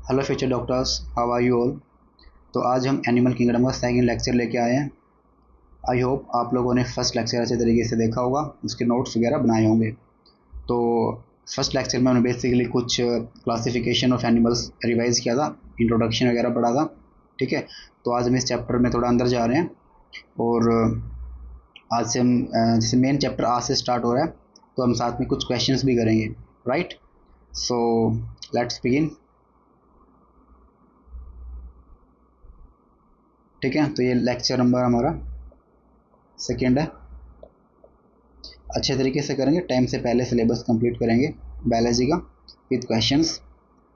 Hello future doctors, how are you all. तो आज हम एनिमल किंगडम का सेकंड लेक्चर लेके आए हैं। आई होप आप लोगों ने फर्स्ट लेक्चर अच्छे तरीके से देखा होगा, उसके नोट्स वगैरह बनाए होंगे। तो फर्स्ट लेक्चर में हमने बेसिकली कुछ क्लासिफिकेशन ऑफ एनिमल्स रिवाइज किया था, इंट्रोडक्शन वगैरह पढ़ा था। ठीक है, तो आज हम इस चैप्टर में थोड़ा अंदर जा रहे हैं और आज से हम जैसे मेन चैप्टर आज से स्टार्ट हो रहा है तो हम साथ में कुछ क्वेश्चंस भी करेंगे। Right, so let's begin. ठीक है, तो ये लेक्चर नंबर हमारा सेकेंड है। अच्छे तरीके से करेंगे, टाइम से पहले सिलेबस कंप्लीट करेंगे बायोलॉजी का विद क्वेश्चंस।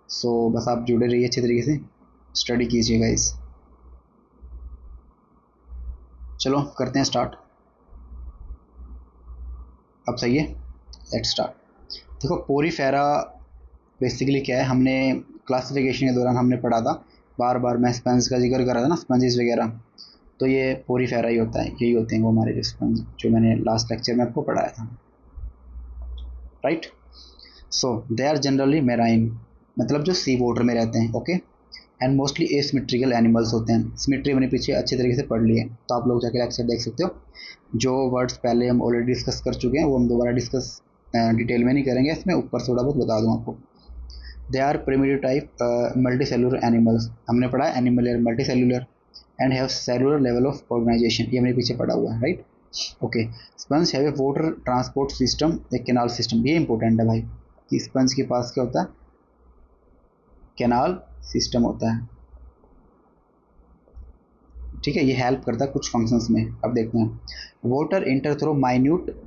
सो बस आप जुड़े रहिए, अच्छे तरीके से स्टडी कीजिएगा इस। चलो करते हैं स्टार्ट। अब सही है, लेट स्टार्ट। देखो पोरीफेरा बेसिकली क्या है, हमने क्लासिफिकेशन के दौरान हमने पढ़ा था, बार बार मैं स्पंज का जिक्र कर रहा था ना, स्पंजेस वगैरह। तो ये पोरीफेरा ही होता है, यही होते हैं वो हमारे जो स्पंज, जो मैंने लास्ट लेक्चर में आपको पढ़ाया था। Right, so they are generally marine, मतलब जो सी वाटर में रहते हैं। Okay, and mostly asymmetrical animals होते हैं। सिमेट्री मैंने पीछे अच्छे तरीके से पढ़ लिए, तो आप लोग जाके लेक्चर देख सकते हो। जो वर्ड्स पहले हम ऑलरेडी डिस्कस कर चुके हैं वो हम दोबारा डिस्कस डिटेल में नहीं करेंगे, इसमें ऊपर थोड़ा बहुत बता दूँ आपको। They are primitive type multicellular animals, हमने पढ़ा है animal multicellular and have cellular level of organisation, ये हमने पीछे पढ़ा हुआ है। राइट, ओके। Sponge have a water transport system, एक कैनाल सिस्टम, ये इंपॉर्टेंट है भाई कि स्पंज के पास क्या होता है, कैनाल सिस्टम होता है। ठीक है, ये हेल्प करता है कुछ फंक्शंस में। अब देखते हैं। Water enter through minute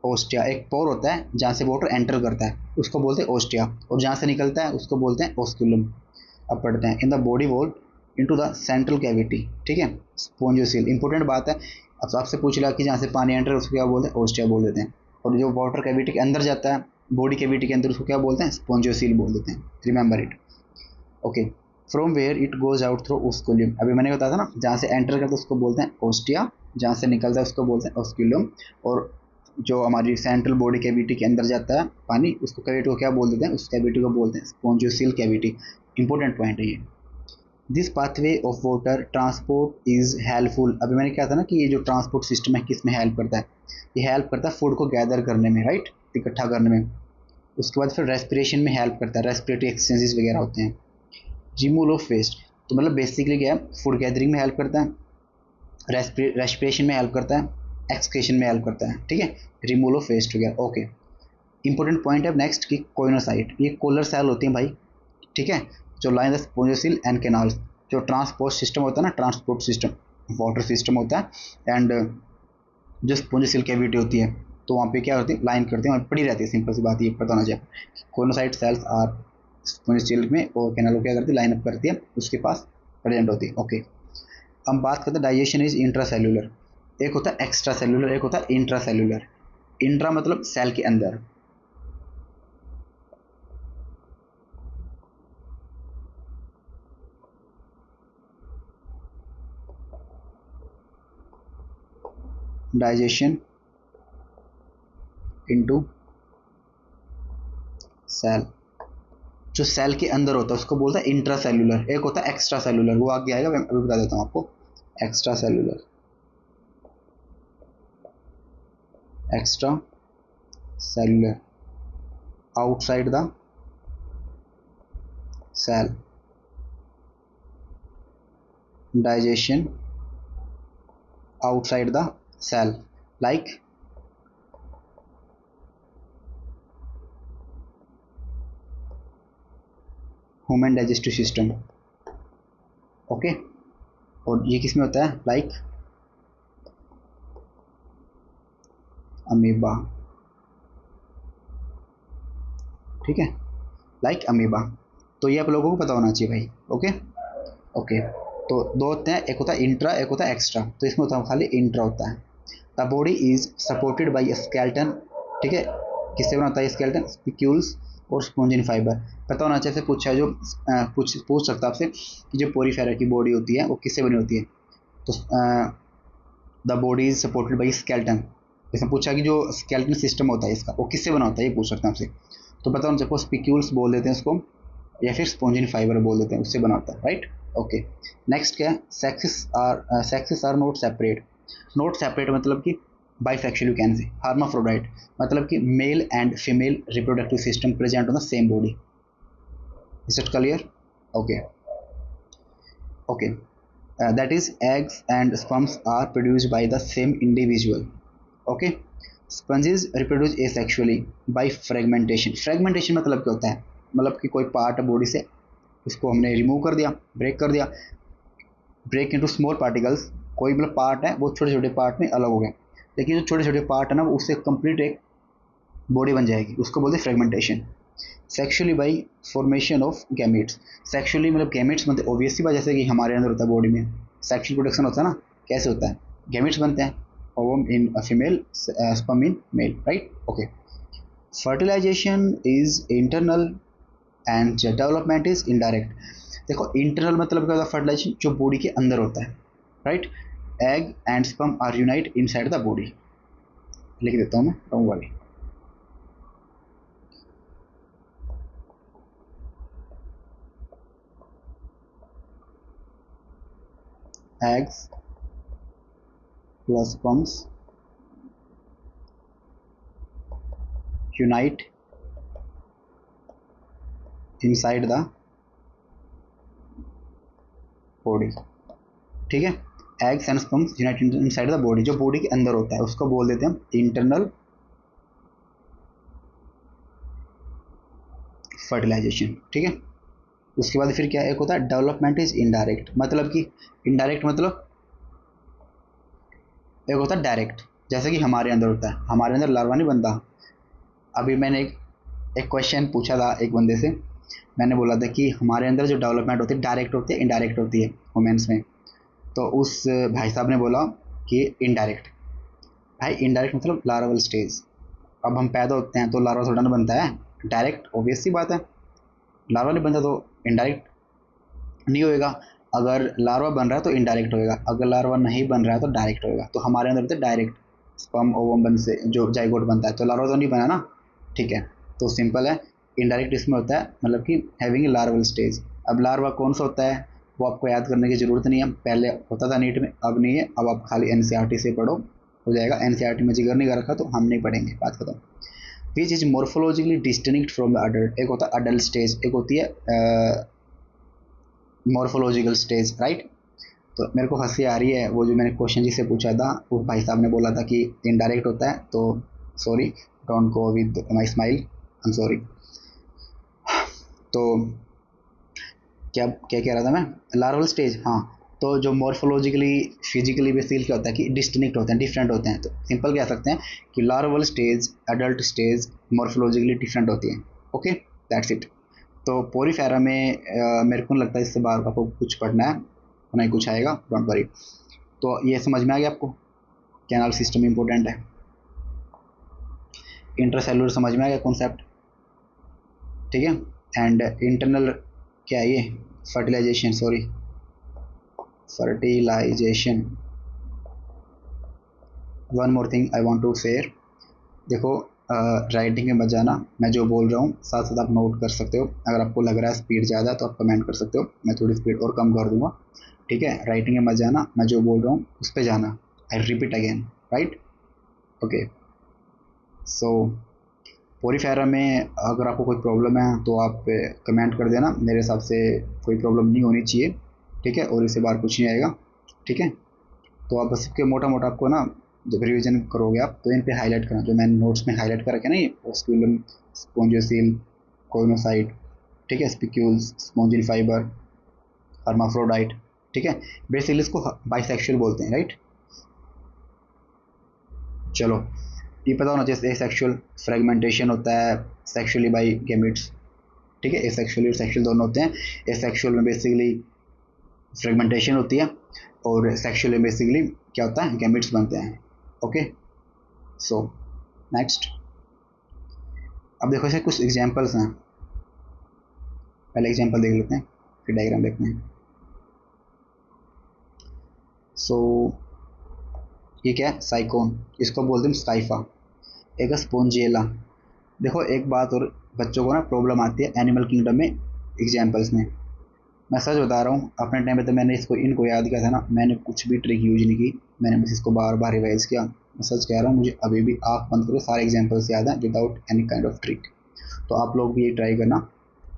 ostia, एक पोर होता है जहाँ से वाटर एंटर करता है उसको बोलते हैं ओस्टिया, और जहाँ से निकलता है उसको बोलते हैं ओस्कुलम। अब पढ़ते हैं। In the body wall into the central cavity. ठीक है, स्पोंजियोसील, इंपॉर्टेंट बात है। अब आपसे पूछ लिया कि जहाँ से पानी एंटर उसको क्या बोलते हैं, ओस्टिया बोल देते हैं। और जो वाटर कैविटी के अंदर जाता है, बॉडी कैविटी के अंदर, उसको क्या बोलते हैं, स्पोंजियोसील बोल देते हैं। Remember it. Okay, from where it goes out through osculum, अभी मैंने बताया था ना, जहाँ से एंटर करता है उसको बोलते हैं ओस्टिया, जहाँ से निकलता है उसको बोलते हैं ओस्कुलियम। और जो हमारी सेंट्रल बॉडी कैविटी के अंदर जाता है पानी, उसको कैविटी को क्या बोल देते हैं, उस कैविटी को बोलते हैं स्पोंजियोसील कैविटी। इंपॉर्टेंट पॉइंट है ये। This pathway of water transport is helpful, अभी मैंने कहा था ना कि ये जो ट्रांसपोर्ट सिस्टम है किस में हेल्प करता है, ये हेल्प करता है फूड को गैदर करने में, राइट, इकट्ठा करने में। उसके बाद फिर रेस्पिरेशन में हेल्प करता है, रेस्पिरेटरी एक्सचेंजेस वगैरह होते हैं। रिमूवल ऑफ वेस्ट, तो मतलब बेसिकली क्या है, फूड गैदरिंग में हेल्प करता है, रेस्पिरेशन में हेल्प करता है, एक्सक्रेशन में हेल्प करता है। ठीक है, रिमूवल ऑफ वेस्ट वगैरह। ओके, इंपॉर्टेंट पॉइंट है नेक्स्ट की कोइनोसाइट, ये कोलर सेल होती हैं भाई। ठीक है, जो लाइन द स्पोंजियोसिल एंड कैनाल्स, जो ट्रांसपोर्ट सिस्टम होता है ना, ट्रांसपोर्ट सिस्टम वाटर सिस्टम होता है, एंड जो स्पोंजियोसिल कैविटी होती है, तो वहाँ पे क्या होती है, लाइन करते हैं और पड़ी रहती है। सिंपल सी बात ये पता होना चाहिए, कोइनोसाइट सेल्स आर स्पोंजियोसिल में, और कैनाल क्या करती है, लाइन अप करती है, उसके पास प्रेजेंट होती है। ओके, हम बात करते हैं डाइजेशन इज इंट्रा सेलुलर, एक होता है एक्स्ट्रा सेलुलर, एक होता है इंट्रा सेलुलर। इंट्रा मतलब सेल के अंदर, डाइजेशन इनटू सेल, जो सेल के अंदर होता है उसको बोलता है इंट्रा सेलुलर, एक होता है एक्स्ट्रा सेलुलर, वो आगे आएगा, मैं अभी बता देता हूँ आपको। Extracellular, extracellular, outside the cell, digestion outside the cell, like human digestive system। Okay, और ये किस में होता है, लाइक अमीबा। ठीक है, लाइक अमीबा। तो ये आप लोगों को पता होना चाहिए भाई। ओके ओके, तो दो होते हैं, एक होता है इंट्रा, एक होता है एक्स्ट्रा, तो इसमें होता है खाली इंट्रा होता है। The body is supported by skeleton. ठीक है, किससे बना होता है स्केलेटन, स्पिक्यूल्स और स्पॉन्जिन फाइबर। पता होना चाहिए, पूछा है जो पूछ सकता है आपसे कि जो पोरीफेरा की बॉडी होती है वो किससे बनी होती है, तो the body is supported by skeleton. इसमें पूछा कि जो स्केलेटन सिस्टम होता है इसका वो किससे बना होता है, ये पूछ सकते हैं आपसे। तो पता होना चाहिए, स्पिक्यूल्स बोल देते हैं इसको, या फिर स्पॉन्जिन फाइबर बोल देते हैं, उससे बना होता है, राइट। ओके, नेक्स्ट क्या है, sexes are not separate. Not separate मतलब कि bisexual you can say, hermaphrodite मतलब कि male and female reproductive system present on the same body. Is it clear? Okay okay, that is eggs and sperms are produced by the same individual. Okay, sponges reproduce asexually by fragmentation. fragmentation मतलब क्या होता है, मतलब कि कोई part body से उसको हमने रिमूव कर दिया, ब्रेक कर दिया, ब्रेक इनटू स्मॉल पार्टिकल्स, कोई मतलब पार्ट है वो छोटे छोटे पार्ट में अलग हो गए, लेकिन जो छोटे छोटे पार्ट है ना वो उससे कंप्लीट एक बॉडी बन जाएगी, उसको बोलते हैं fragmentation. Sexually by formation of gametes. Sexually मतलब गैमेट्स बनते ऑब्वियस सी बात, जैसे कि हमारे अंदर होता है बॉडी में सेक्सुअल प्रोडक्शन होता है ना, कैसे होता है, गैमेट्स बनते हैं, ovum in female, sperm in male, right. Okay, fertilisation is internal and development is indirect. देखो इंटरनल मतलब क्या होता है, फर्टिलाइजेशन जो बॉडी के अंदर होता है, right. Egg and sperm are unite inside the body, लिख देता हूँ मैं, don't worry. eggs plus sperms unite inside the body, ठीक है। Eggs and sperms unite inside the body, जो बॉडी के अंदर होता है उसको बोल देते हैं हम इंटरनल फर्टिलाइजेशन, ठीक है। उसके बाद फिर क्या एक होता है डेवलपमेंट इज इनडायरेक्ट, मतलब कि इनडायरेक्ट मतलब एक होता है डायरेक्ट, जैसे कि हमारे अंदर होता है, हमारे अंदर लार्वा नहीं बनता। अभी मैंने एक क्वेश्चन पूछा था एक बंदे से, मैंने बोला था कि हमारे अंदर जो डेवलपमेंट होती है डायरेक्ट होती है इनडायरेक्ट होती है वुमेन्स में, तो उस भाई साहब ने बोला कि इनडायरेक्ट। भाई इनडायरेक्ट मतलब लार्वल स्टेज, अब हम पैदा होते हैं तो लार्वा थोड़ा ना बनता है, डायरेक्ट ऑब्वियस सी बात है, लार्वा नहीं बनता तो इनडायरेक्ट नहीं होएगा। अगर लार्वा बन रहा है तो इनडायरेक्ट होएगा, अगर लार्वा नहीं बन रहा है तो डायरेक्ट होएगा। तो हमारे अंदर तो डायरेक्ट स्पर्म ओवम बन से जो जाइगोट बनता है, तो लार्वा तो नहीं बना ना, ठीक है। तो सिंपल है, इनडायरेक्ट इसमें होता है मतलब कि हैविंग लार्वल स्टेज। अब लार्वा कौन सा होता है वो आपको याद करने की ज़रूरत नहीं है, पहले होता था नीट में, अब नहीं है, अब आप खाली एनसीईआरटी से पढ़ो हो जाएगा। एनसीईआरटी में जिक्र नहीं कर रखा तो हम नहीं पढ़ेंगे, बात खत्म। Which is morphologically distinct from the adult, एक होता है अडल्ट स्टेज, एक होती है मॉर्फोलॉजिकल स्टेज, राइट। तो मेरे को हंसी आ रही है, वो जो मैंने क्वेश्चन जिससे पूछा था वो भाई साहब ने बोला था कि इनडायरेक्ट होता है, तो sorry, don't go with my smile, I am sorry. तो क्या क्या कह रहा था मैं, लार्वल स्टेज, हाँ। तो जो मॉर्फोलॉजिकली फिजिकली बेसिकली क्या होता है कि डिस्टिंक्ट होते हैं, डिफरेंट होते हैं, तो सिंपल कह सकते हैं कि larval stage adult stage morphologically different होती है। Okay, that's it. तो पोरीफेरा में मेरे को नहीं लगता इससे बाहर आपको कुछ पढ़ना है, नहीं कुछ आएगा, डोंट वरी। तो ये समझ में आ गया आपको, कैनाल सिस्टम इंपॉर्टेंट है। इंटरसेलुलर समझ में आ गया कॉन्सेप्ट, ठीक है। एंड इंटरनल क्या है ये, fertilisation, sorry fertilisation. One more thing I want to share, देखो राइटिंग में मत जाना, मैं जो बोल रहा हूँ साथ साथ आप नोट कर सकते हो, अगर आपको लग रहा है स्पीड ज़्यादा है तो आप कमेंट कर सकते हो, मैं थोड़ी स्पीड और कम कर दूंगा, ठीक है। राइटिंग में मत जाना, मैं जो बोल रहा हूँ उस पर जाना, I repeat again, right. Okay, so Porifera में अगर आपको कोई प्रॉब्लम है तो आप कमेंट कर देना, मेरे हिसाब से कोई प्रॉब्लम नहीं होनी चाहिए, ठीक है, और इससे बाहर कुछ नहीं आएगा, ठीक है। तो आप बस इसके मोटा मोटा आपको ना जब रिवीजन करोगे आप तो इन पे हाईलाइट करना, जो मैंने नोट्स में हाईलाइट कर रखे ना, ये ओस्क्यूलम, स्पोंजियोसील, कोइनोसाइट, ठीक है, स्पिक्यूल्स, स्पोंजिन फाइबर, हर्माफ्रोडाइट, ठीक है। बेसिकली इसको बाइसेक्सुअल बोलते हैं, राइट। चलो, ये पता होना चाहिए एसेक्सुअल फ्रेगमेंटेशन होता है सेक्सुअली बाई गैमेट्स, ठीक है, एसेक्सुअल और सेक्सुअल दोनों होते हैं। एसेक्सुअल में बेसिकली फ्रेगमेंटेशन होती है और सेक्सुअल में बेसिकली क्या होता है, गैमेट्स बनते हैं। ओके, सो नेक्स्ट, अब देखो इसे कुछ एग्जांपल्स हैं, पहले एग्जांपल देख लेते हैं फिर डायग्राम देखते हैं। सो ये क्या है, साइकोन, इसको बोलते हैं स्काइफा, एक स्पोंजिएला। देखो एक बात और, बच्चों को ना प्रॉब्लम आती है एनिमल किंगडम में, एग्जाम्पल्स में। मैं सच बता रहा हूँ, अपने टाइम पे तो मैंने इनको याद किया था ना, मैंने कुछ भी ट्रिक यूज नहीं की, मैंने बस इसको बार बार रिवाइज किया। मैं सच कह रहा हूँ, मुझे अभी भी आँख बंद करो सारे एग्जाम्पल्स याद हैं without any kind of trick. तो आप लोग भी ये ट्राई करना।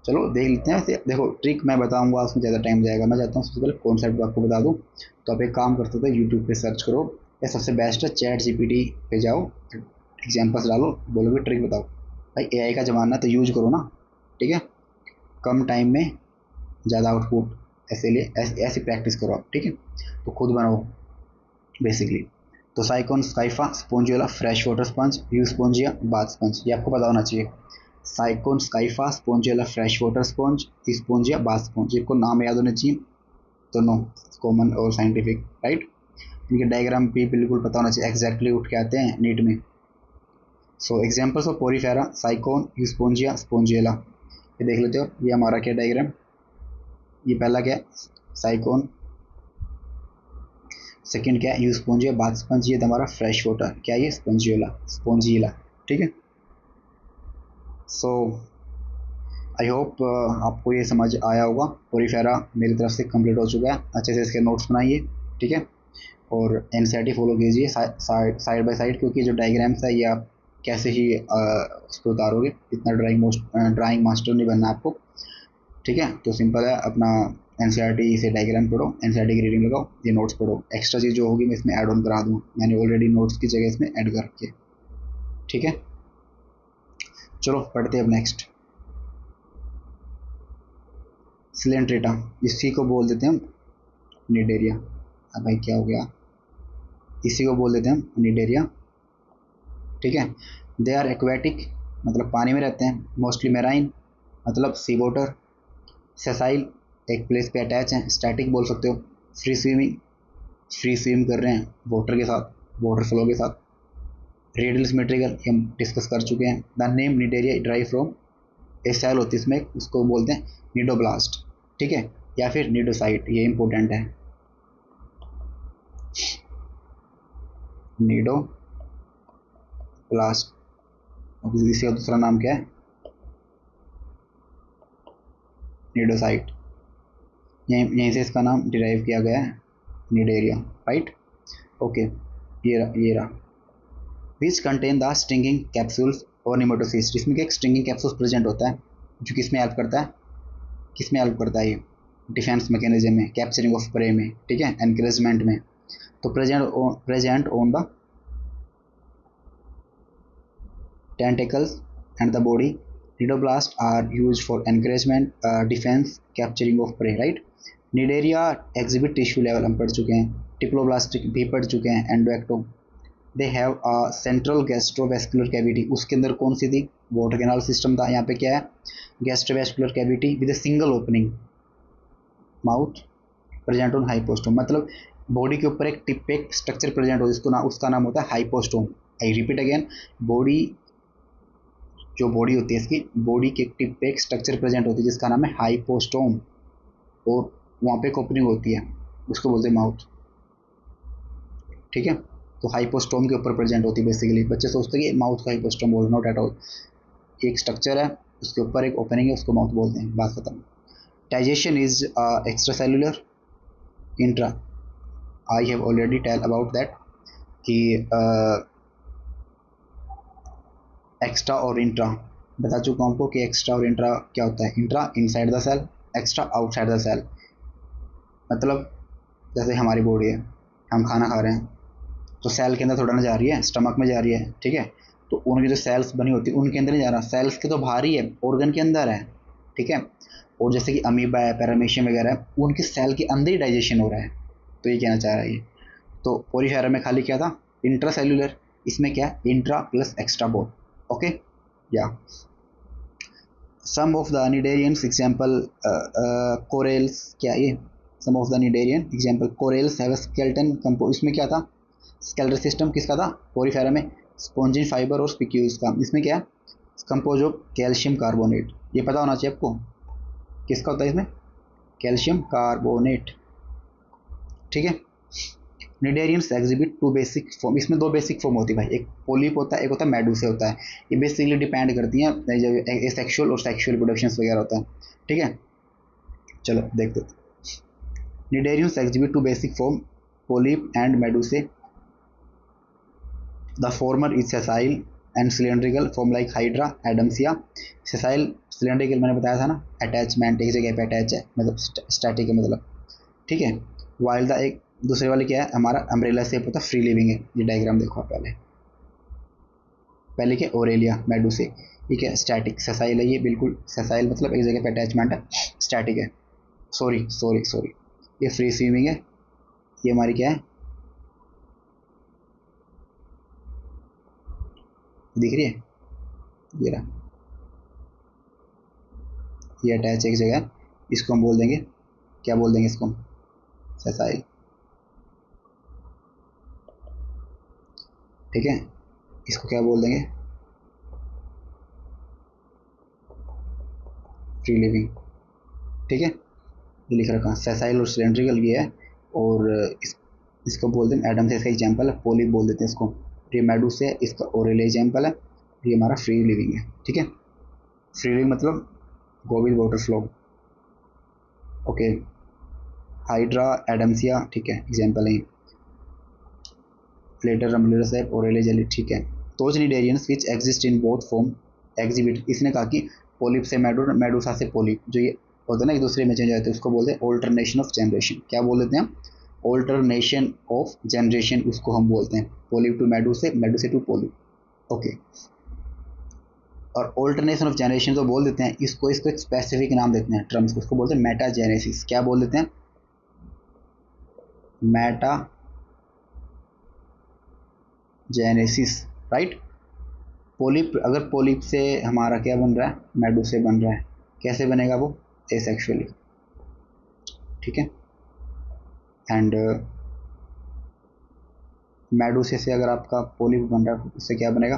चलो देख लेते हैं। वैसे देखो, ट्रिक मैं बताऊंगा उसमें ज़्यादा टाइम जाएगा, मैं चाहता हूँ सबसे पहले कॉन्सेप्ट आपको बता दूँ। तो आप एक काम करते हो, यूट्यूब पे सर्च करो, या सबसे बेस्ट है चैट जीपीटी पे जाओ, एग्जाम्पल्स डालो, बोलोगे ट्रिक बताओ। भाई एआई का ज़माना है तो यूज करो ना, ठीक है। कम टाइम में ज़्यादा आउटपुट, ऐसे लिए ऐसी प्रैक्टिस करो आप, ठीक है। तो खुद बनाओ बेसिकली। तो Sycon, Scypha, Spongilla, fresh water sponge, Euspongia, bath sponge, ये आपको पता होना चाहिए। Sycon, Scypha, Spongilla, fresh water sponge, Spongia, bath sponge, इनको नाम याद होने चाहिए। तो नो, कॉमन और साइंटिफिक, राइट। इनके डायग्राम भी बिल्कुल पता होना चाहिए, एग्जैक्टली उठ के आते हैं नीट में। So examples of Porifera, Sycon, Euspongia, Spongilla, ये देख लेते हो। ये हमारा क्या डायग्राम, ये पहला क्या है साइकोन, सेकंड क्या है यूस्पोंजिया, बाथ स्पंज, ये हमारा फ्रेश वाटर, क्या ये स्पोंजियोला, स्पोंजियोला, ठीक है। सो आई होप आपको ये समझ आया होगा। पोरीफेरा मेरी तरफ से कंप्लीट हो चुका है, अच्छे से इसके नोट्स बनाइए, ठीक है। और एनसीईआरटी फॉलो कीजिए साइड बाय साइड, क्योंकि जो डायग्राम्स है ये आप कैसे ही उस पर उतारोगे, इतना ड्राइंग मास्टर नहीं बनना आपको, ठीक है। तो सिंपल है, अपना एनसीईआरटी से डायग्राम पढ़ो, एनसीईआरटी की रीडिंग लगाओ, ये नोट्स पढ़ो। एक्स्ट्रा चीज़ जो होगी मैं इसमें ऐड ऑन करा दूँ, मैंने ऑलरेडी नोट्स की जगह इसमें ऐड कर रखी है, ठीक है। चलो पढ़ते हैं अब नेक्स्ट। सिलेंट्रेटा, इसी को बोल देते हैं हम निडेरिया। अब भाई क्या हो गया, इसी को बोल देते हैं हम निडेरिया, ठीक है। दे आर एक्वेटिक, मतलब पानी में रहते हैं, मोस्टली मेराइन, मतलब सी वाटर, सेसाइल, एक प्लेस पे अटैच हैं, स्टैटिक बोल सकते हो, फ्री स्विमिंग, फ्री स्विम कर रहे हैं वाटर के साथ, वाटर फ्लो के साथ, रेडियल सिमेट्रिकल, हम डिस्कस कर चुके हैं। The name Cnidaria drive from a cell होती है इसमें, उसको बोलते हैं निडोब्लास्ट, ठीक है, या फिर निडोसाइट, ये इंपॉर्टेंट है, निडो ब्लास्ट। इसका दूसरा नाम क्या है, निडोसाइट, यहीं से इसका नाम डिराइव किया गया है, निडेरिया, राइट। ओके, ये रहा which contain the stinging capsules और निमेटोसिस्ट, इसमें क्या स्टिंगिंग कैप्सूल्स प्रेजेंट होता है, जो किसमें हेल्प करता है, किसमें हेल्प करता है ये, डिफेंस मैकेनिज्म में, कैप्चरिंग ऑफ प्रे में, ठीक है, एनकरेजमेंट में। तो present on the tentacles and the body. Nidoblasts are used for encouragement, defense, capturing of prey, right. Nidaria exhibit tissue level, हम पढ़ चुके हैं, डिप्लोब्लास्टिक भी पढ़ चुके हैं, endo ecto. They have a central gastrovascular cavity, उसके अंदर कौन सी थी, वाटर कैनाल सिस्टम था, यहाँ पे क्या है gastrovascular cavity with a single opening, mouth present on hypostome, मतलब बॉडी के ऊपर एक टिप पे एक स्ट्रक्चर प्रेजेंट हो, जिसको उसका नाम होता है hypostome. I repeat again, body, जो बॉडी होती है इसकी, बॉडी के टिप पे एक स्ट्रक्चर प्रेजेंट होती है जिसका नाम है हाइपोस्टोम, और वहाँ पे एक ओपनिंग होती है, उसको बोलते हैं माउथ, ठीक है। तो हाइपोस्टोम के ऊपर प्रेजेंट होती है बेसिकली, बच्चे सोचते हैं कि माउथ को हाइपोस्टोम बोल, नॉट एट ऑल, एक स्ट्रक्चर है उसके ऊपर एक ओपनिंग है, उसको माउथ बोलते हैं, बात खत्म। Digestion is extracellular, intra, I have already tell about that कि एक्स्ट्रा और इंट्रा, बता चुका हूँ आपको कि एक्स्ट्रा और इंट्रा क्या होता है। Intra inside the cell, extra outside the cell, मतलब जैसे हमारी बॉडी है, हम खाना खा रहे हैं तो सेल के अंदर थोड़ा ना जा रही है, स्टमक में जा रही है, ठीक है। तो उनकी जो सेल्स बनी होती है उनके अंदर नहीं जा रहा, सेल्स के तो बाहर ही है, ऑर्गन के अंदर है, ठीक है। और जैसे कि अमीबा है, पैरामीशियम वगैरह है, उनके सेल के अंदर ही डाइजेशन हो रहा है, तो ये कहना चाह रहा है ये। तो पोरीफेरा में खाली क्या था, इंट्रा सेलुलर, इसमें क्या है intra plus extra both, okay. या some of the cnidarians example, corals, क्या ये some of the cnidarian example, corals have skeleton कंपो, इसमें क्या था स्केलेटल सिस्टम किसका था पोरीफेरा में, स्पॉन्जिन फाइबर और स्पिक्यूज का, इसमें क्या कंपोज ऑफ कैल्शियम कार्बोनेट, ये पता होना चाहिए आपको किसका होता है इसमें, कैल्शियम कार्बोनेट, ठीक है। Cnidarians exhibit two basic form, इसमें दो बेसिक फॉर्म होती है भाई, एक पोलिप होता है, एक होता है मेडूसे होता है, ये बेसिकली डिपेंड करती हैं सेक्सुअल और सेक्सुअल प्रोडक्शंस वगैरह होता है, ठीक है। चलो देखते हैं। Cnidarians exhibit two basic form, polyp and medusae. The former is sessile and cylindrical, form like Hydra, Adamsia. Sessile cylindrical मैंने बताया था ना, अटैचमेंट एक जगह पे अटैच है, मतलब स्टैटिक है मतलब, ठीक है। वाइल द एक दूसरे वाले क्या है हमारा अम्ब्रेला शेप होता है, फ्री लिविंग है। ये डायग्राम देखो आप पहले, पहले क्या ओरेलिया मेडुसे, ठीक है स्टैटिक। सेसाइल है ये, बिल्कुल सेसाइल मतलब एक जगह पे अटैचमेंट है, स्टैटिक है। सॉरी सॉरी सॉरी, ये फ्री स्विमिंग है। ये हमारी क्या है, दिख रही है, ये रहा, ये अटैच एक जगह, इसको हम बोल देंगे, क्या बोल देंगे इसको, सेसाइल, ठीक है। इसको क्या बोल देंगे, फ्री लिविंग, ठीक है। ये लिख रखा सेसाइल और सिलेंड्रिकल ये है। और इसको बोलते हैं एडम से, इसका एग्जाम्पल है, पोलिप बोल देते हैं इसको। ये मेडूस है, इसका ओरेल एग्जाम्पल है। ये हमारा फ्री लिविंग है, ठीक है। फ्री लिविंग मतलब go with water flow, okay. Hydra, Adamsia, ठीक है एग्जाम्पल है। लेटर रमलेरस है, ओरेले जेली, ठीक है। Those cnidarians which exist in both form exhibit, इसने कहा कि पोलिप से मेडूसा से पोलिप, जो ये होते हैं ना एक दूसरे में चेंज होते हैं, उसको बोलते हैं ऑल्टरनेशन ऑफ जनरेशन। क्या बोल देते हैं, ऑल्टरनेशन ऑफ जनरेशन, उसको हम बोलते हैं। Polyp to medusa to polyp, okay. और ऑल्टरनेशन ऑफ जनरेशन तो बोल देते हैं इसको, इसको एक स्पेसिफिक नाम देते हैं टर्म्स को, उसको बोलते हैं मेटाजेनेसिस। क्या बोल देते हैं, मेटा जेनेसिस, राइट। पोलिप, अगर पोलिप से हमारा क्या बन रहा है, मेडूसे बन रहा है, कैसे बनेगा वो, एसेक्सुअली, ठीक है। एंड मेडूसे से अगर आपका पोलिप बन रहा है, उससे क्या बनेगा,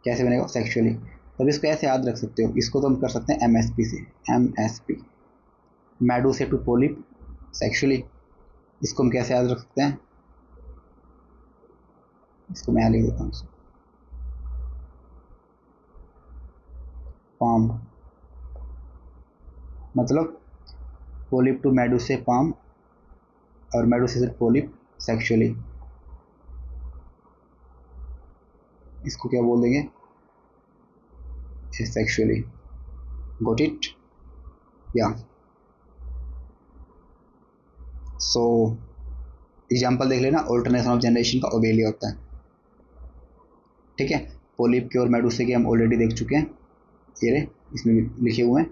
कैसे बनेगा, सेक्सुअली। तब इसको ऐसे याद रख सकते हो, इसको तो हम कर सकते हैं एमएसपी से, एमएसपी, मेडूसे टू पोलिप सेक्सुअली। इसको हम कैसे याद रख सकते हैं, इसको मैं लिख देता हूँ, पाम, मतलब पोलिप टू मेडूसे पाम, और मेडूसे से पोलिप सेक्सुअली। इसको क्या बोल देंगे, सेक्सुअली, गॉट इट, या। सो एग्जाम्पल देख लेना, ऑल्टरनेशन ऑफ जनरेशन का ओवेलिया होता है, ठीक है। पोलिप के और मेडूसे के हम ऑलरेडी देख चुके हैं, ये रहे इसमें लिखे हुए हैं।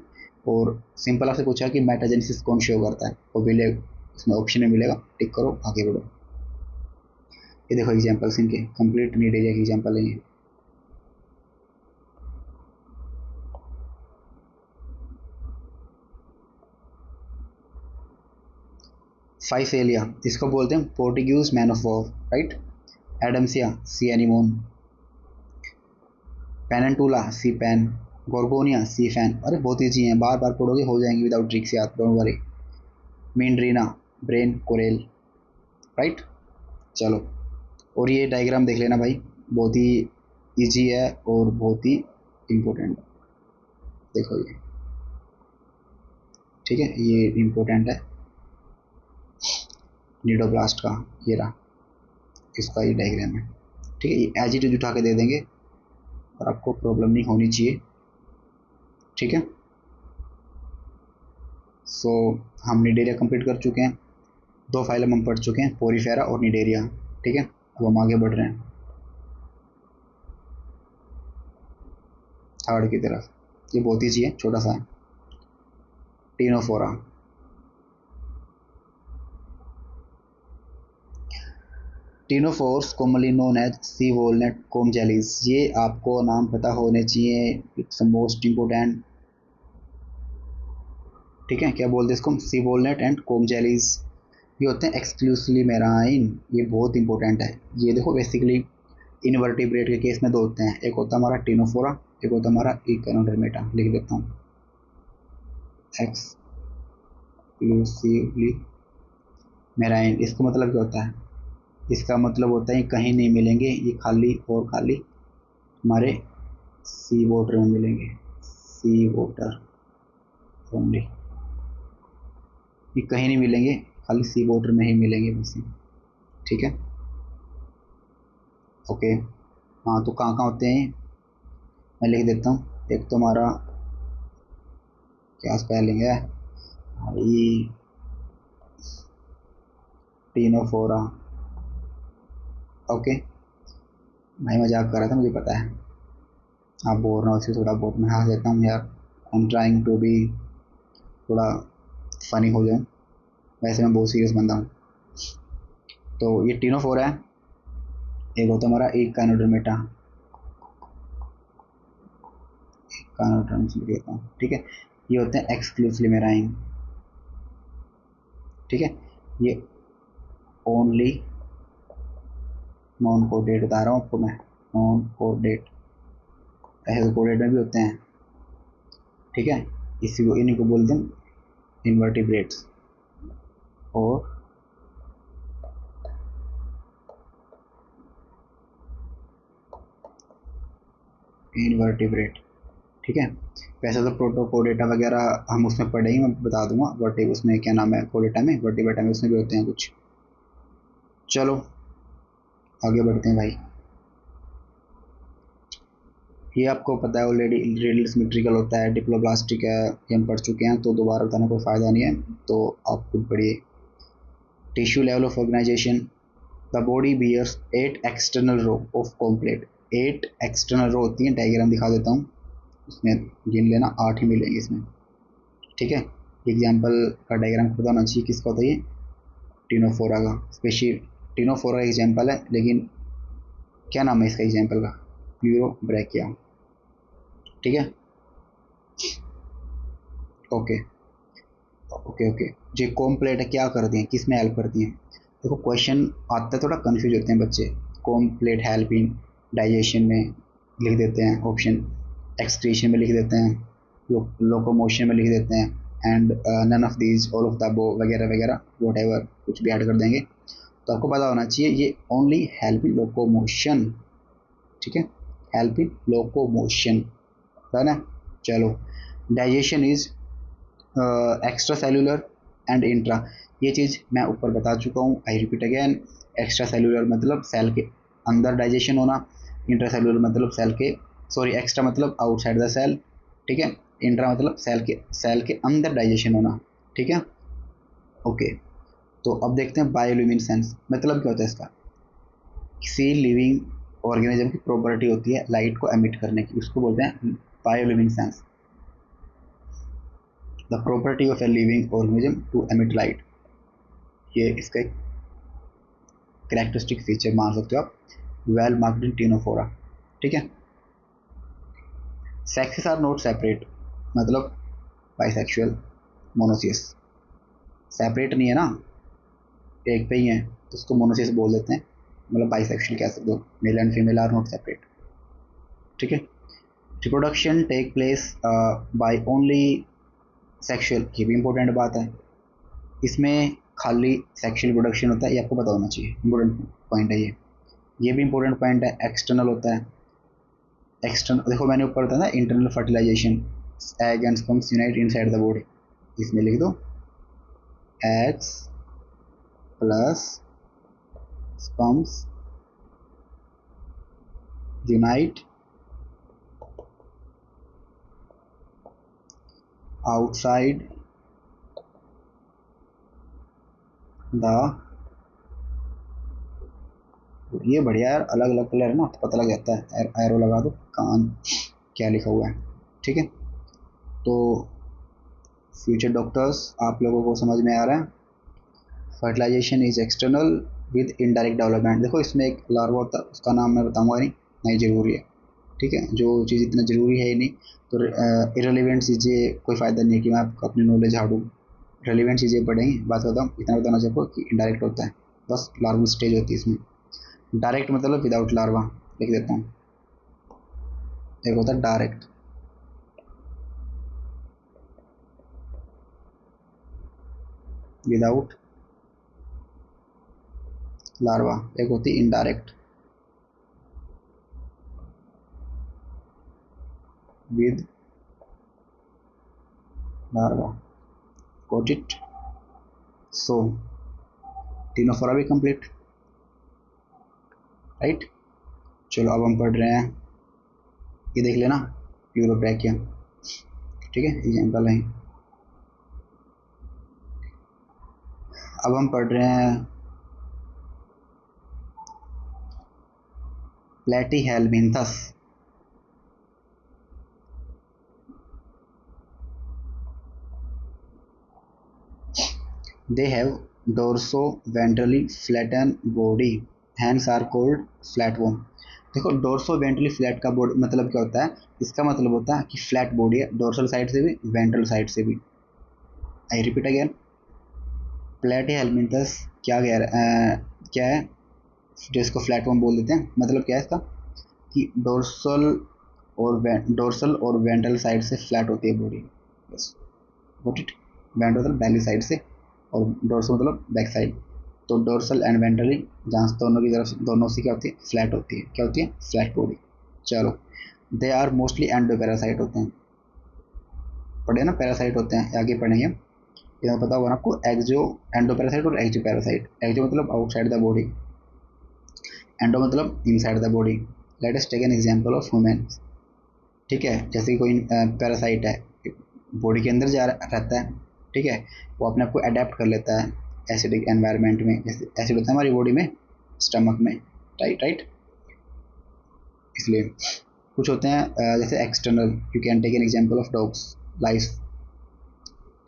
और सिंपल आपसे पूछा कि मेटाजेनेसिस कौन शो करता है, ओवेलिया इसमें ऑप्शन में मिलेगा, टिक करो आगे बढ़ो। ये देखो एग्जाम्पल्स इनके, कंप्लीट नीडेरिया के एग्जाम्पल है ये। फाइसेलिया, इसको बोलते हैं Portuguese man of war, right. Adamsia, sea anemone. Pennatula, sea pen. Gorgonia, sea fan. अरे बहुत ईजी है, बार बार पढ़ोगे हो जाएंगे विदाउट ट्रिक्स याद, don't worry. Meandrina, brain coral, right. चलो, और ये डायग्राम देख लेना भाई, बहुत ही इजी है और बहुत ही इम्पोर्टेंट है। देखो ये, ठीक है, ये इम्पोर्टेंट है नीडोब्लास्ट का, ये रहा, इसका ये डायग्राम है, ठीक है। ये एज इट इज उठा के दे देंगे और आपको प्रॉब्लम नहीं होनी चाहिए, ठीक है। सो हम निडेरिया कंप्लीट कर चुके हैं, दो फाइलम हम पढ़ चुके हैं, पोरीफेरा और निडेरिया, ठीक है। अब हम आगे बढ़ रहे हैं थर्ड की तरफ। ये बहुत ईजी है, छोटा सा है, Ctenophora. Ctenophores commonly known as sea walnut comb jellies, ये आपको नाम पता होने चाहिए, इट्स मोस्ट इम्पोर्टेंट, ठीक है। क्या बोलते हैं इसको, sea walnut and comb jellies, ये होते हैं एक्सक्लूसिवली मेराइन, ये बहुत इंपॉर्टेंट है। ये देखो बेसिकली इनवर्टिब्रेट के केस में दो होते हैं, एक होता है हमारा टीनोफोरा, एक होता है हमारा इकोनोडर्मेटा, लिख देता हूँ, एक्सक्लूसिवली मेराइन। इसका मतलब क्या होता है, इसका मतलब होता है कहीं नहीं मिलेंगे, ये खाली और खाली हमारे सी वाटर में मिलेंगे, सी वाटर ओनली, ये कहीं नहीं मिलेंगे, खाली सी वाटर में ही मिलेंगे बस ये। ठीक है, ओके। हाँ, तो कहाँ कहाँ होते हैं मैं लिख देता हूँ। एक तो हमारा क्या स्पेलिंग है भाई, टीनोफोरा। ओके भाई, मजाक कर रहा था, मुझे पता है। आप बोल रहे हो इससे थोड़ा बहुत मैं हंस देता हूँ यार। I am trying to be थोड़ा फनी हो जाऊँ, वैसे मैं बहुत सीरियस बंदा हूँ। तो ये टीनोफोरा है। एक होता है हमारा एक काइनोडर्मेटा, काइनोडर्म्स लिख देता हूँ। ठीक है, ये होते हैं एक्सक्लूसिवली मेराइन। ठीक है, ये ओनली नॉन कोडेड बता रहा हूँ आपको मैं, नॉन कोडेड। ऐसे तो कोडेड में भी होते हैं। ठीक है, इसी को इन्हीं को बोलते हैं इन्वर्टिब्रेट्स और इनवर्टिब्रेट। ठीक है, वैसे तो प्रोटोकोडेटा वगैरह हम उसमें पढ़ेंगे, मैं बता दूंगा। वर्टि उसमें क्या नाम है, कोडेटा में, वर्टिब्रेटा में उसमें भी होते हैं कुछ। चलो आगे बढ़ते हैं भाई। ये आपको पता है ऑलरेडी, रेडियल सिमेट्रिकल होता है, डिप्लोब्लास्टिक है, ये हम पढ़ चुके हैं, तो दोबारा बताने कोई फ़ायदा नहीं है, तो आप खुद पढ़िए। Tissue level of organisation, the body bears 8 external row of comb plates. 8 external row होती हैं, डायग्राम दिखा देता हूँ, उसमें गिन लेना, 8 ही मिलेंगे इसमें। ठीक है, एग्जाम्पल का डायग्राम खुद होना चाहिए, किसका होता है ये, टीनोफोरा का। स्पेशली टीनोफोरा एग्जाम्पल है, लेकिन क्या नाम है इसका एग्जाम्पल का, प्यूरोब्रैकिया। ठीक है, ओके ओके ओके। जो कॉम प्लेट है क्या करती हैं, किस में हेल्प करती हैं, देखो क्वेश्चन आता है, थोड़ा कंफ्यूज होते हैं बच्चे। Com plate help in digestion में लिख देते हैं ऑप्शन, एक्सक्रीशन में लिख देते हैं, लोकोमोशन में लिख देते हैं, and none of these, all of the above वगैरह वगैरह, वॉट एवर कुछ भी ऐड कर देंगे। तो आपको पता होना चाहिए ये ओनली हेल्प इन लोकोमोशन। ठीक है, हेल्प इन लोकोमोशन है ना। चलो, digestion is extra cellular and intra, ये चीज़ मैं ऊपर बता चुका हूँ, I repeat again. Extra cellular मतलब सेल के अंदर डाइजेशन होना, इंट्रा सेलुलर मतलब सेल के, सॉरी एक्स्ट्रा मतलब आउटसाइड द सेल। ठीक है, इंट्रा मतलब सेल के अंदर डाइजेशन होना। ठीक है, ओके। तो अब देखते हैं बायोल्यूमिनेसेंस मतलब क्या होता है इसका। किसी लिविंग ऑर्गेनिज्म की प्रॉपर्टी होती है लाइट को एमिट करने की, उसको बोलते हैं bioluminescence. The property of a living organism to emit light, ये इसका एक कैरेक्टरिस्टिक फीचर मान सकते हो आप, वेल मार्क्ड इन टीनोफोरा। ठीक है, सेक्सेस आर नॉट सेपरेट मतलब बाइसेक्सुअल, मोनोसियस। सेपरेट नहीं है ना, एक पे ही है, तो उसको मोनोसियस बोल देते हैं, मतलब बाइसेक्सुअल कह सकते हो, male and female are not separate. ठीक है, reproduction take place by only sexual, ये भी इंपॉर्टेंट बात है। इसमें खाली सेक्सुअल प्रोडक्शन होता है, ये आपको पता होना चाहिए, इंपॉर्टेंट पॉइंट है ये भी इंपॉर्टेंट पॉइंट है। एक्सटर्नल होता है, एक्सटर्नल देखो मैंने ऊपर बताया ना, internal fertilisation, egg and sperms unite inside the body, इसमें लिख दो eggs plus sperms unite outside the, ये बढ़िया यार, अलग अलग कलर है ना तो पता लग जाता है, एरो लगा दो कान क्या लिखा हुआ है। ठीक है, तो फ्यूचर डॉक्टर्स आप लोगों को समझ में आ रहा है। Fertilisation is external with indirect development, देखो इसमें एक लार्वा होता है, उसका नाम मैं बताऊंगा नहीं, नहीं ज़रूरी है। ठीक है, जो चीज़ इतना ज़रूरी है ही नहीं, तो इरेलीवेंट चीज़ें कोई फ़ायदा नहीं है कि मैं आपको अपनी नॉलेज झाड़ूँ। रेलिवेंट चीज़ें पढ़ेंगे, बात बताऊँ, इतना बताना चाहूँ कि इनडायरेक्ट होता है, बस लार्वल स्टेज होती है इसमें। डायरेक्ट मतलब विदाउट लार्वा, लिख देता हूँ। एक होता है डायरेक्ट, विदाउट लार्वा, एक होती है indirect, with larva. Got it. So तीनों फॉरा भी कंप्लीट, राइट। चलो अब हम पढ़ रहे हैं, ये देख लेना प्लूरोब्रैकिया, ठीक है, एग्जाम्पल है। अब हम पढ़ रहे हैं Platyhelminthes. They have dorso-ventrally flattened body, hence are called flatworm। देखो डोर्सो वेंट्रली फ्लैट का बॉडी मतलब क्या होता है, इसका मतलब होता है कि फ्लैट बॉडी है, डोर्सल साइड से भी वेंट्रल साइड से भी। आई रिपीट अगेन, प्लेटीहेल्मिन्थस क्या है जिसको फ्लैटवर्म बोल देते हैं, मतलब क्या है इसका कि डोर्सल और वेंट्रल साइड से फ्लैट होती है बॉडी, बस गॉट इट। वेंट्रल मतलब बैली साइड से और डोर्सल मतलब बैक साइड। तो डोर्सल एंड वेंट्रली जहाँ दोनों की तरफ दोनों से क्या होती है, फ्लैट होती है, क्या होती है, फ्लैट बॉडी। चलो, they are mostly endoparasite होते हैं, पढ़े ना, पैरासाइट होते हैं, आगे पढ़ेंगे। ये पता होगा ना आपको, एक्जो एंडो पैरासाइट और एक्जो पैरासाइट। एक्जो मतलब आउटसाइड द बॉडी, एंडो मतलब inside the body. Let us take an example of human, ठीक है। जैसे कि कोई पैरासाइट है, बॉडी के अंदर जा रहता है, ठीक है, वो अपने आप को अडेप्ट कर लेता है एसिडिक एनवायरनमेंट में, जैसे एसिड होता है हमारी बॉडी में, स्टमक में, राइट राइट। इसलिए कुछ होते हैं जैसे external, you can take an example of dogs, lice,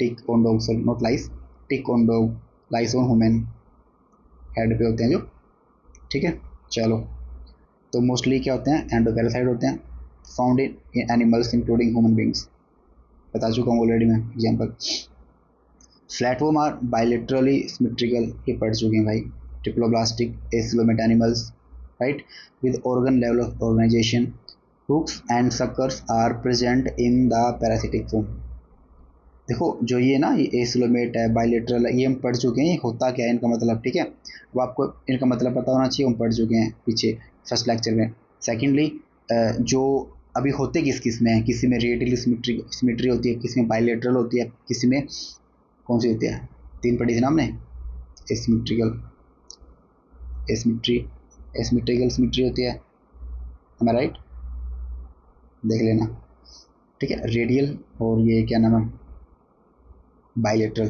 tick on dog, sorry not lice, tick on dog, lice on human, head पे होते हैं जो, ठीक है। चलो, तो मोस्टली क्या होते हैं, एंडोपैरासाइट होते हैं, found in animals including human beings, बता चुका हूँ ऑलरेडी मैं example. Flatworm are bilaterally symmetrical, ये पढ़ चुके हैं भाई। Triploblastic acoelomate animals, right, with organ level of organisation, hooks and suckers are present in the parasitic form. देखो जो ये ना, ये एसिलोमेट है, बायलेटरल है, ये हम पढ़ चुके हैं, ये होता क्या है इनका मतलब, ठीक है। अब आपको इनका मतलब पता होना चाहिए, हम पढ़ चुके हैं पीछे फर्स्ट लेक्चर में। सेकेंडली, जो अभी होते किस किस में है, किसी में रेडियली सिमेट्री होती है, किसी में बायलेटरल होती है, किसी में कौन सी होती है, तीन पढ़ी थी ना हमने, एसिमेट्रिकल, एसिमेट्रिकल सिमेट्री होती है, हमें राइट, देख लेना, ठीक है। रेडियल और ये क्या नाम है, बायलेटरल।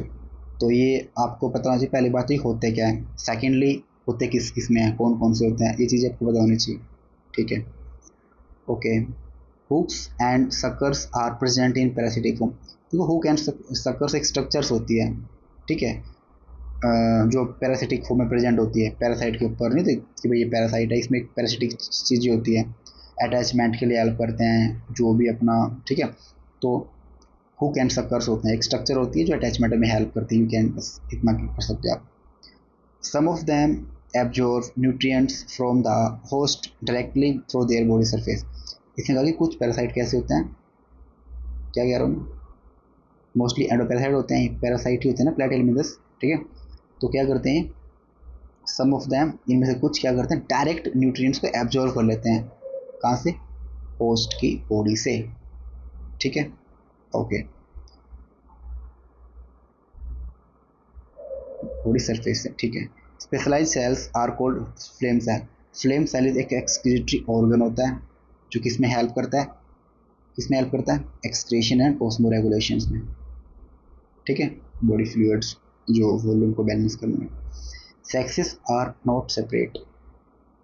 तो ये आपको पता होना चाहिए, पहली बात ये होते क्या है, सेकेंडली होते किस किस में है, कौन कौन से होते हैं, ये चीज़ें आपको पता होनी चाहिए, ठीक है। Okay, hooks and suckers are present in parasitic form. देखो हुक एंड सकर्स एक स्ट्रक्चर्स होती है, ठीक है, जो पैरासिटिक फॉर्म में प्रेजेंट होती है, पैरासाइट के ऊपर नहीं तो कि भाई ये पैरासाइट है, इसमें एक पैरासिटिक चीज़ें होती है, अटैचमेंट के लिए हेल्प करते हैं जो भी अपना, ठीक है। तो हुक एंड सकर्स होते हैं, एक स्ट्रक्चर होती है जो अटैचमेंट में हेल्प करती है, यू कैन, बस इतना कर सकते हैं आप। Some of them absorb nutrients from the host directly through their body surface. इसमें कहा कि कुछ पैरासाइट कैसे होते हैं, क्या कह रहा हूँ, मोस्टली एंडोपैरासाइट होते हैं, पैरासाइट ही होते हैं ना, प्लेटिहेल्मिन्थस, ठीक है। तो क्या करते हैं, सम ऑफ देम, इनमें से कुछ क्या करते हैं, डायरेक्ट न्यूट्रिएंट्स को एब्जॉर्ब कर लेते हैं, कहाँ से, होस्ट की बॉडी से, ठीक है। ओके, बॉडी सरफेस से, ठीक है। Specialise cells are called flame cell. Flame cell एक एक्सक्रीटरी ऑर्गन होता है जो किसमें हेल्प करता है, किसमें हेल्प करता है, एक्सक्रीशन एंड ऑस्मो रेगुलेशन में, ठीक है, बॉडी फ्लूइड्स जो वॉल्यूम को बैलेंस करने में। सेक्सेस आर नॉट सेपरेट,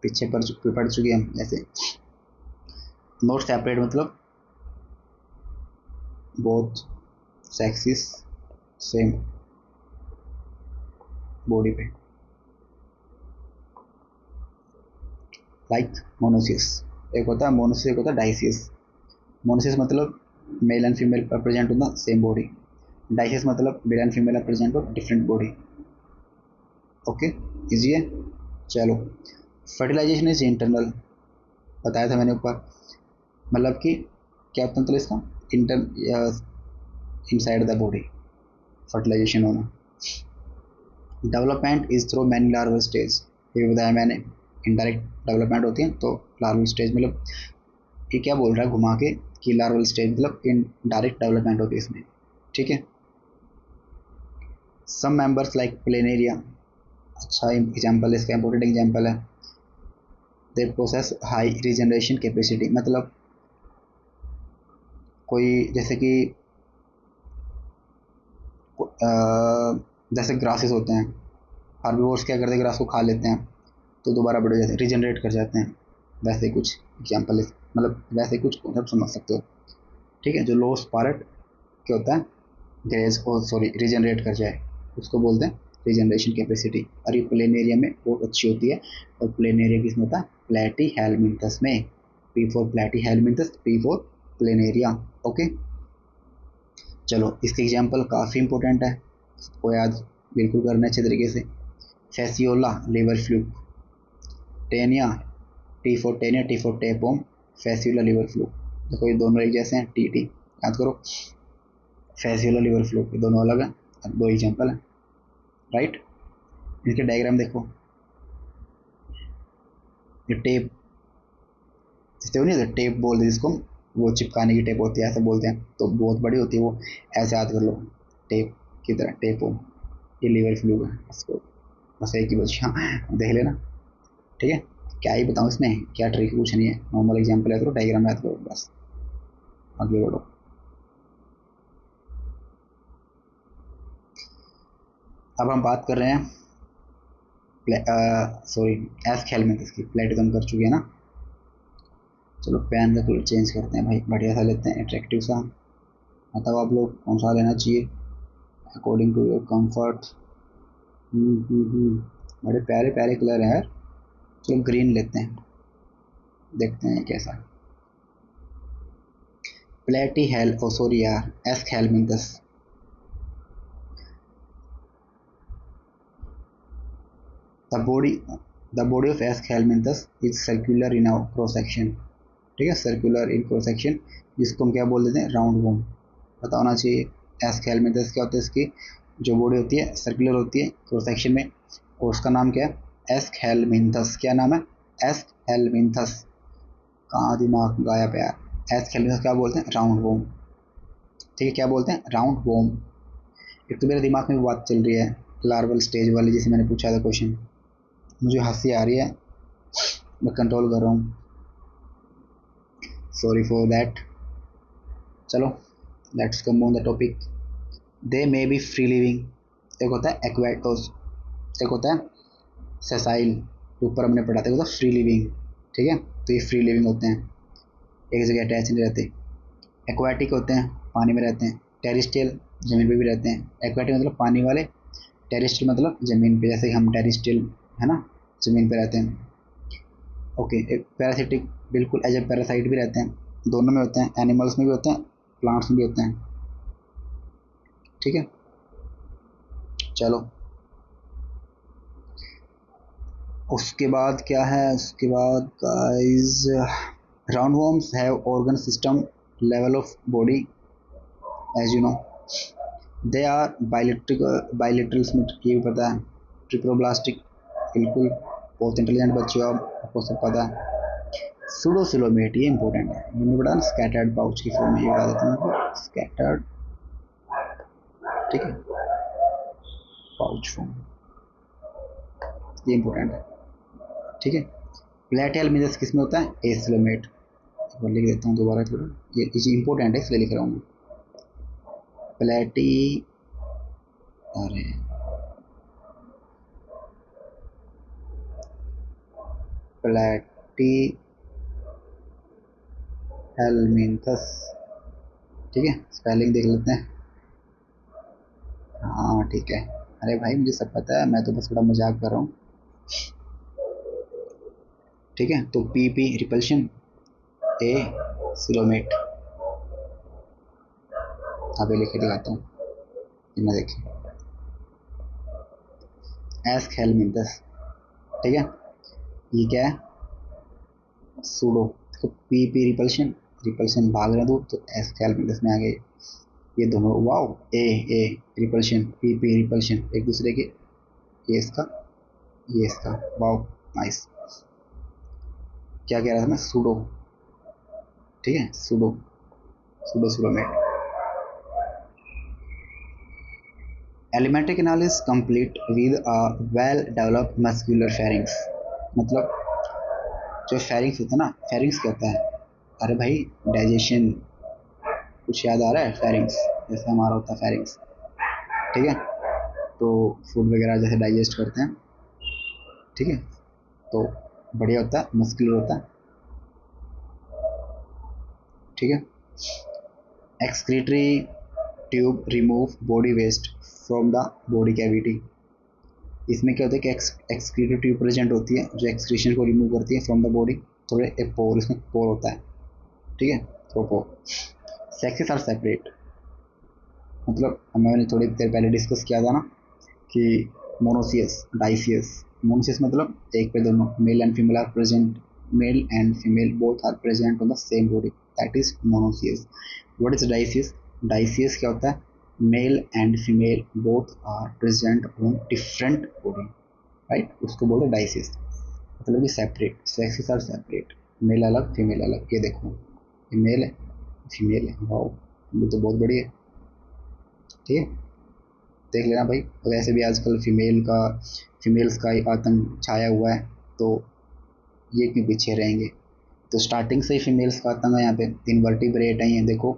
पीछे पढ़ चुके हम, जैसे नॉट सेपरेट मतलब बोथ सेक्सेस सेम बॉडी पे, लाइक मोनोसिस, एक होता है मोनोसिस, एक होता है डाइसिस। मोनोसिस मतलब मेल एंड फीमेल प्रेजेंट होता सेम बॉडी, डाइसिस मतलब मेल एंड फीमेल प्रेजेंट हो डिफरेंट बॉडी। ओके, इजी है। चलो, फर्टिलाइजेशन इज इंटरनल, बताया था मैंने ऊपर, मतलब कि क्या होता है मतलब इसका, इनसाइड द बॉडी फर्टिलाइजेशन होना। Development is through many larval stage, ये बताया मैंने, इनडायरेक्ट डेवलपमेंट होती है, तो लार्वल स्टेज मतलब ये क्या बोल रहा है घुमा के कि लार्वल स्टेज मतलब इन डायरेक्ट डेवलपमेंट होती है इसमें, ठीक है। सम मेंबर्स लाइक प्लेनेरिया, अच्छा एग्जाम्पल, इसका इंपॉर्टेंट एग्जाम्पल है। दे प्रोसेस हाई रीजनरेशन कैपेसिटी, मतलब कोई जैसे कि जैसे ग्रासेस होते हैं, हार्बिवोर्स क्या करते हैं, ग्रास को खा लेते हैं तो दोबारा बड़े हो जाते हैं, रीजनरेट कर जाते हैं। वैसे कुछ एग्जाम्पल, मतलब वैसे कुछ कॉन्सेप्ट समझ सकते हो। ठीक है, जो लोस्ट पार्ट क्या होता है, ग्रेज को सॉरी रीजनरेट कर जाए, उसको बोलते हैं रीजनरेशन कैपेसिटी। और ये प्लेनेरिया में बहुत अच्छी होती है। और प्लेनेरिया किसमें होता है, प्लेटी हेलमिंथस में। पी फॉर प्लेटी helminths, P for planaria. Okay, चलो इसके एग्जाम्पल काफ़ी इंपॉर्टेंट है, इसको याद बिल्कुल करना अच्छे तरीके से। Fasciola liver fluke, Taenia, T for Taenia, T for tapeworm, Fasciola liver fluke. देखो ये दोनों एक जैसे हैं, टी टी याद करो। फैसियोला लिवर फ्लूक, ये दोनों अलग हैं, दो एग्जाम्पल हैं, राइट। इसके डायग्राम देखो, ये टेप, जैसे हो नहीं, टेप बोलते हैं जिसको, वो चिपकाने की टेप होती है, ऐसे बोलते हैं, तो बहुत बड़ी होती है वो, ऐसे याद कर लो, टेप की तरह टेप हो। ये लिवर फ्लू है, इसको बस एक ही बच्चा देख लेना। ठीक है, क्या ही बताऊँ इसमें, क्या ट्रिक कुछ नहीं है, नॉर्मल एग्जाम्पल है, तो डायग्राम याद करो बस, आगे बढ़ो। अब हम बात कर रहे हैं सॉरी एस खेल में, इसकी प्लेट कम कर चुके हैं ना। चलो पेन का कलर चेंज करते हैं भाई, बढ़िया सा लेते हैं, अट्रैक्टिव सा। मतलब आप लोग कौन सा लेना चाहिए अकॉर्डिंग टू योर कम्फर्ट। बड़े प्यारे प्यारे कलर हैं यार। चलो ग्रीन लेते हैं, देखते हैं कैसा। प्लेटी हेल ओ सॉरी यार, S helminths. The body the body of S helminths is circular in cross section. ठीक है, सर्कुलर इन क्रॉस सेक्शन, जिसको हम क्या बोल देते हैं, राउंड वोम। पता होना चाहिए एस हेलमिंथस क्या होता है, इसकी जो बॉडी होती है सर्कुलर होती है क्रॉस सेक्शन में, और उसका नाम क्या है, एस हेलमिंथस। क्या नाम है, एस हेलमिंथस। कहाँ दिमाग गायब है यार। एस हेलमिंथस क्या बोलते हैं, राउंड वोम। ठीक है, क्या बोलते हैं, राउंड वोम। एक तो मेरे दिमाग में बात चल रही है लार्वल स्टेज वाली, जिसे मैंने पूछा था क्वेश्चन, मुझे हंसी आ रही है, मैं कंट्रोल कर रहा हूँ, सॉरी फॉर दैट। चलो let's come on the topic. They may be free living. एक होता है एक्वेटोस, एक होता है सेसाइल, ऊपर हमने पढ़ा था, एक होता है फ्री लिविंग। ठीक है, तो ये फ्री लिविंग होते हैं, एक जगह अटैच नहीं रहते। एक्वाटिक होते हैं, पानी में रहते हैं। टेरिस्टियल, ज़मीन पे भी रहते हैं। एक्वाटिक मतलब पानी वाले, टेरिस्टियल मतलब ज़मीन पे, जैसे हम टेरिस्टियल है ना, ज़मीन पे रहते हैं। ओके, एक पैरासिटिक, बिल्कुल एज ए पैरासाइट भी रहते हैं, दोनों में होते हैं, एनिमल्स में भी होते हैं, प्लांट्स में भी होते हैं। ठीक है, चलो उसके बाद क्या है, उसके बाद guys, roundworms have organ system level of body, as you know. They are bilateral में, ये भी पता है। ट्रिप्रोब्लास्टिक, बिल्कुल बहुत इंटेलिजेंट बच्चे हो आप, आपको सब पता है। सुडोसिलोमेट, ये इंपॉर्टेंट है, ये नहीं पता, स्कैटर्ड पाउच की फॉर्म में, ये बता देता हूँ, स्कैटर्ड। ठीक है, पाउच फॉर्म, ये इंपॉर्टेंट है। ठीक है, प्लेटियल मीनस किस में होता है, एसिलोमेट। लिख देता हूँ दोबारा थोड़ा, ये इंपॉर्टेंट है इसलिए लिख रहा हूँ मैं। प्लेटी, अरे प्लेटी हेलमिंथस। ठीक है, स्पेलिंग देख लेते हैं। हाँ ठीक है, अरे भाई मुझे सब पता है, मैं तो बस थोड़ा मजाक कर रहा हूँ। ठीक है, तो पी पी रिपल्शन, ए सिलोमेट। अभी लिख के दिखाता हूँ, इन्हें देखिए, एस हेलमिंथस। ठीक है, ये क्या है, सूडो। तो पी पी रिपल्शन, रिपल्शन भाग रहे दो, तो एस हेलमिंथस में आ गए ये दोनों। वाओ, ए रिपल्शन, पी पी रिपल्शन, एक दूसरे के, ये इसका, ये इसका, वाओ नाइस। क्या कह रहा था मैं, सूडो। ठीक है, pseudo, pseudo pseudocoelomate. Alimentary canal is complete with a well developed muscular pharynx. मतलब जो फेरिंग्स होता है ना, फेरिंग्स क्या होता है? अरे भाई डाइजेशन, कुछ याद आ रहा है? फेरिंग्स जैसे हमारा होता है फेरिंग्स, ठीक है, तो फूड वगैरह जैसे डाइजेस्ट करते हैं, ठीक है, तो बढ़िया होता है, मस्कुलर होता है, ठीक है। Excretory tube remove body waste from the body cavity. इसमें क्या होता है कि एक्सक्रीटरी ट्यूब प्रेजेंट होती है जो एक्सक्रीशन को रिमूव करती है फ्रॉम द बॉडी। थोड़े एक पोर, इसमें पोर होता है, ठीक है, तो पोर। Sexes are separate. मतलब मैंने थोड़ी देर पहले डिस्कस किया था ना कि मोनोसियस डाइसियस। मोनोसियस मतलब एक पे दोनों, male and female are present, male and female both are present on the same body, that is monoecious. What is dioecious? Dioecious क्या होता है? Male and female both are present on different body, right, उसको बोलते हैं dioecious. मतलब कि separate, sexes are separate, male अलग female अलग। ये देखो, ये मेल है, फीमेल है, वाओ, ये तो बहुत बढ़िया है, ठीक है, देख लेना भाई। वैसे भी आजकल फीमेल्स का ही आतंक छाया हुआ है, तो ये क्यों पीछे रहेंगे? तो स्टार्टिंग से ही फीमेल्स का आतंक है यहाँ पे। इनवर्टिब्रेट आई हैं, देखो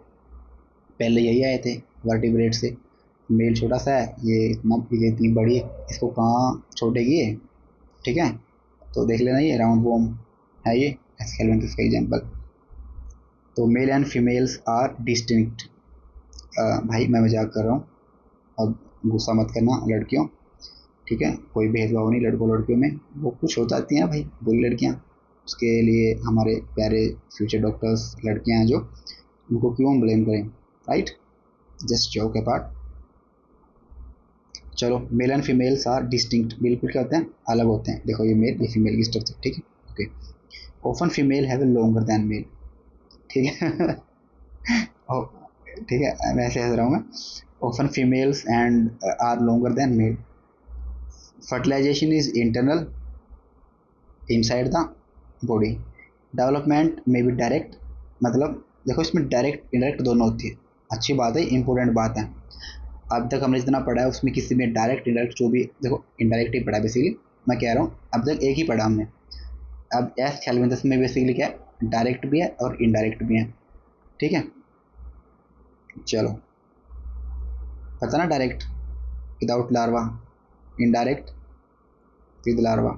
पहले यही आए थे वर्टिब्रेट से। मेल छोटा सा है, ये इतनी बड़ी, इसको कहाँ छोड़ेगी ये, ठीक है। तो देख लेना, ये राउंड वॉर्म है, ये एस्केलेंथस का एग्जाम्पल। तो male and females are distinct. भाई मैं मजाक कर रहा हूँ, अब गुस्सा मत करना लड़कियों, ठीक है, कोई भेदभाव नहीं लड़कों लड़कियों में। वो कुछ हो जाती हैं भाई बुरी लड़कियाँ, उसके लिए हमारे प्यारे फ्यूचर डॉक्टर्स लड़कियाँ हैं जो, उनको क्यों हम ब्लेम करें, राइट, जस्ट जोक अपार्ट। चलो, male and females are distinct, बिल्कुल क्या होते हैं, अलग होते हैं। देखो ये मेल, ये फीमेल की स्ट्रक्चर, ठीक है, okay. Often female have a longer than male, ठीक है। ओ, ठीक है, मैं ऐसे हंस रहा हूँ मैं। Often females and are longer than male. Fertilisation is internal inside the body. Development में भी डायरेक्ट, मतलब देखो इसमें डायरेक्ट इनडायरेक्ट दोनों होती है। अच्छी बात है, इंपॉर्टेंट बात है। अब तक हमने जितना पढ़ा है उसमें किसी में डायरेक्ट इनडायरेक्ट, जो भी देखो इनडायरेक्ट ही पढ़ा है बेसिकली, मैं कह रहा हूँ अब तक एक ही पढ़ा हमने। अब एस खेलविंदस में बेसिकली क्या है, डायरेक्ट भी है और इनडायरेक्ट भी है, ठीक है। चलो, पता ना, direct without larva, indirect with larva.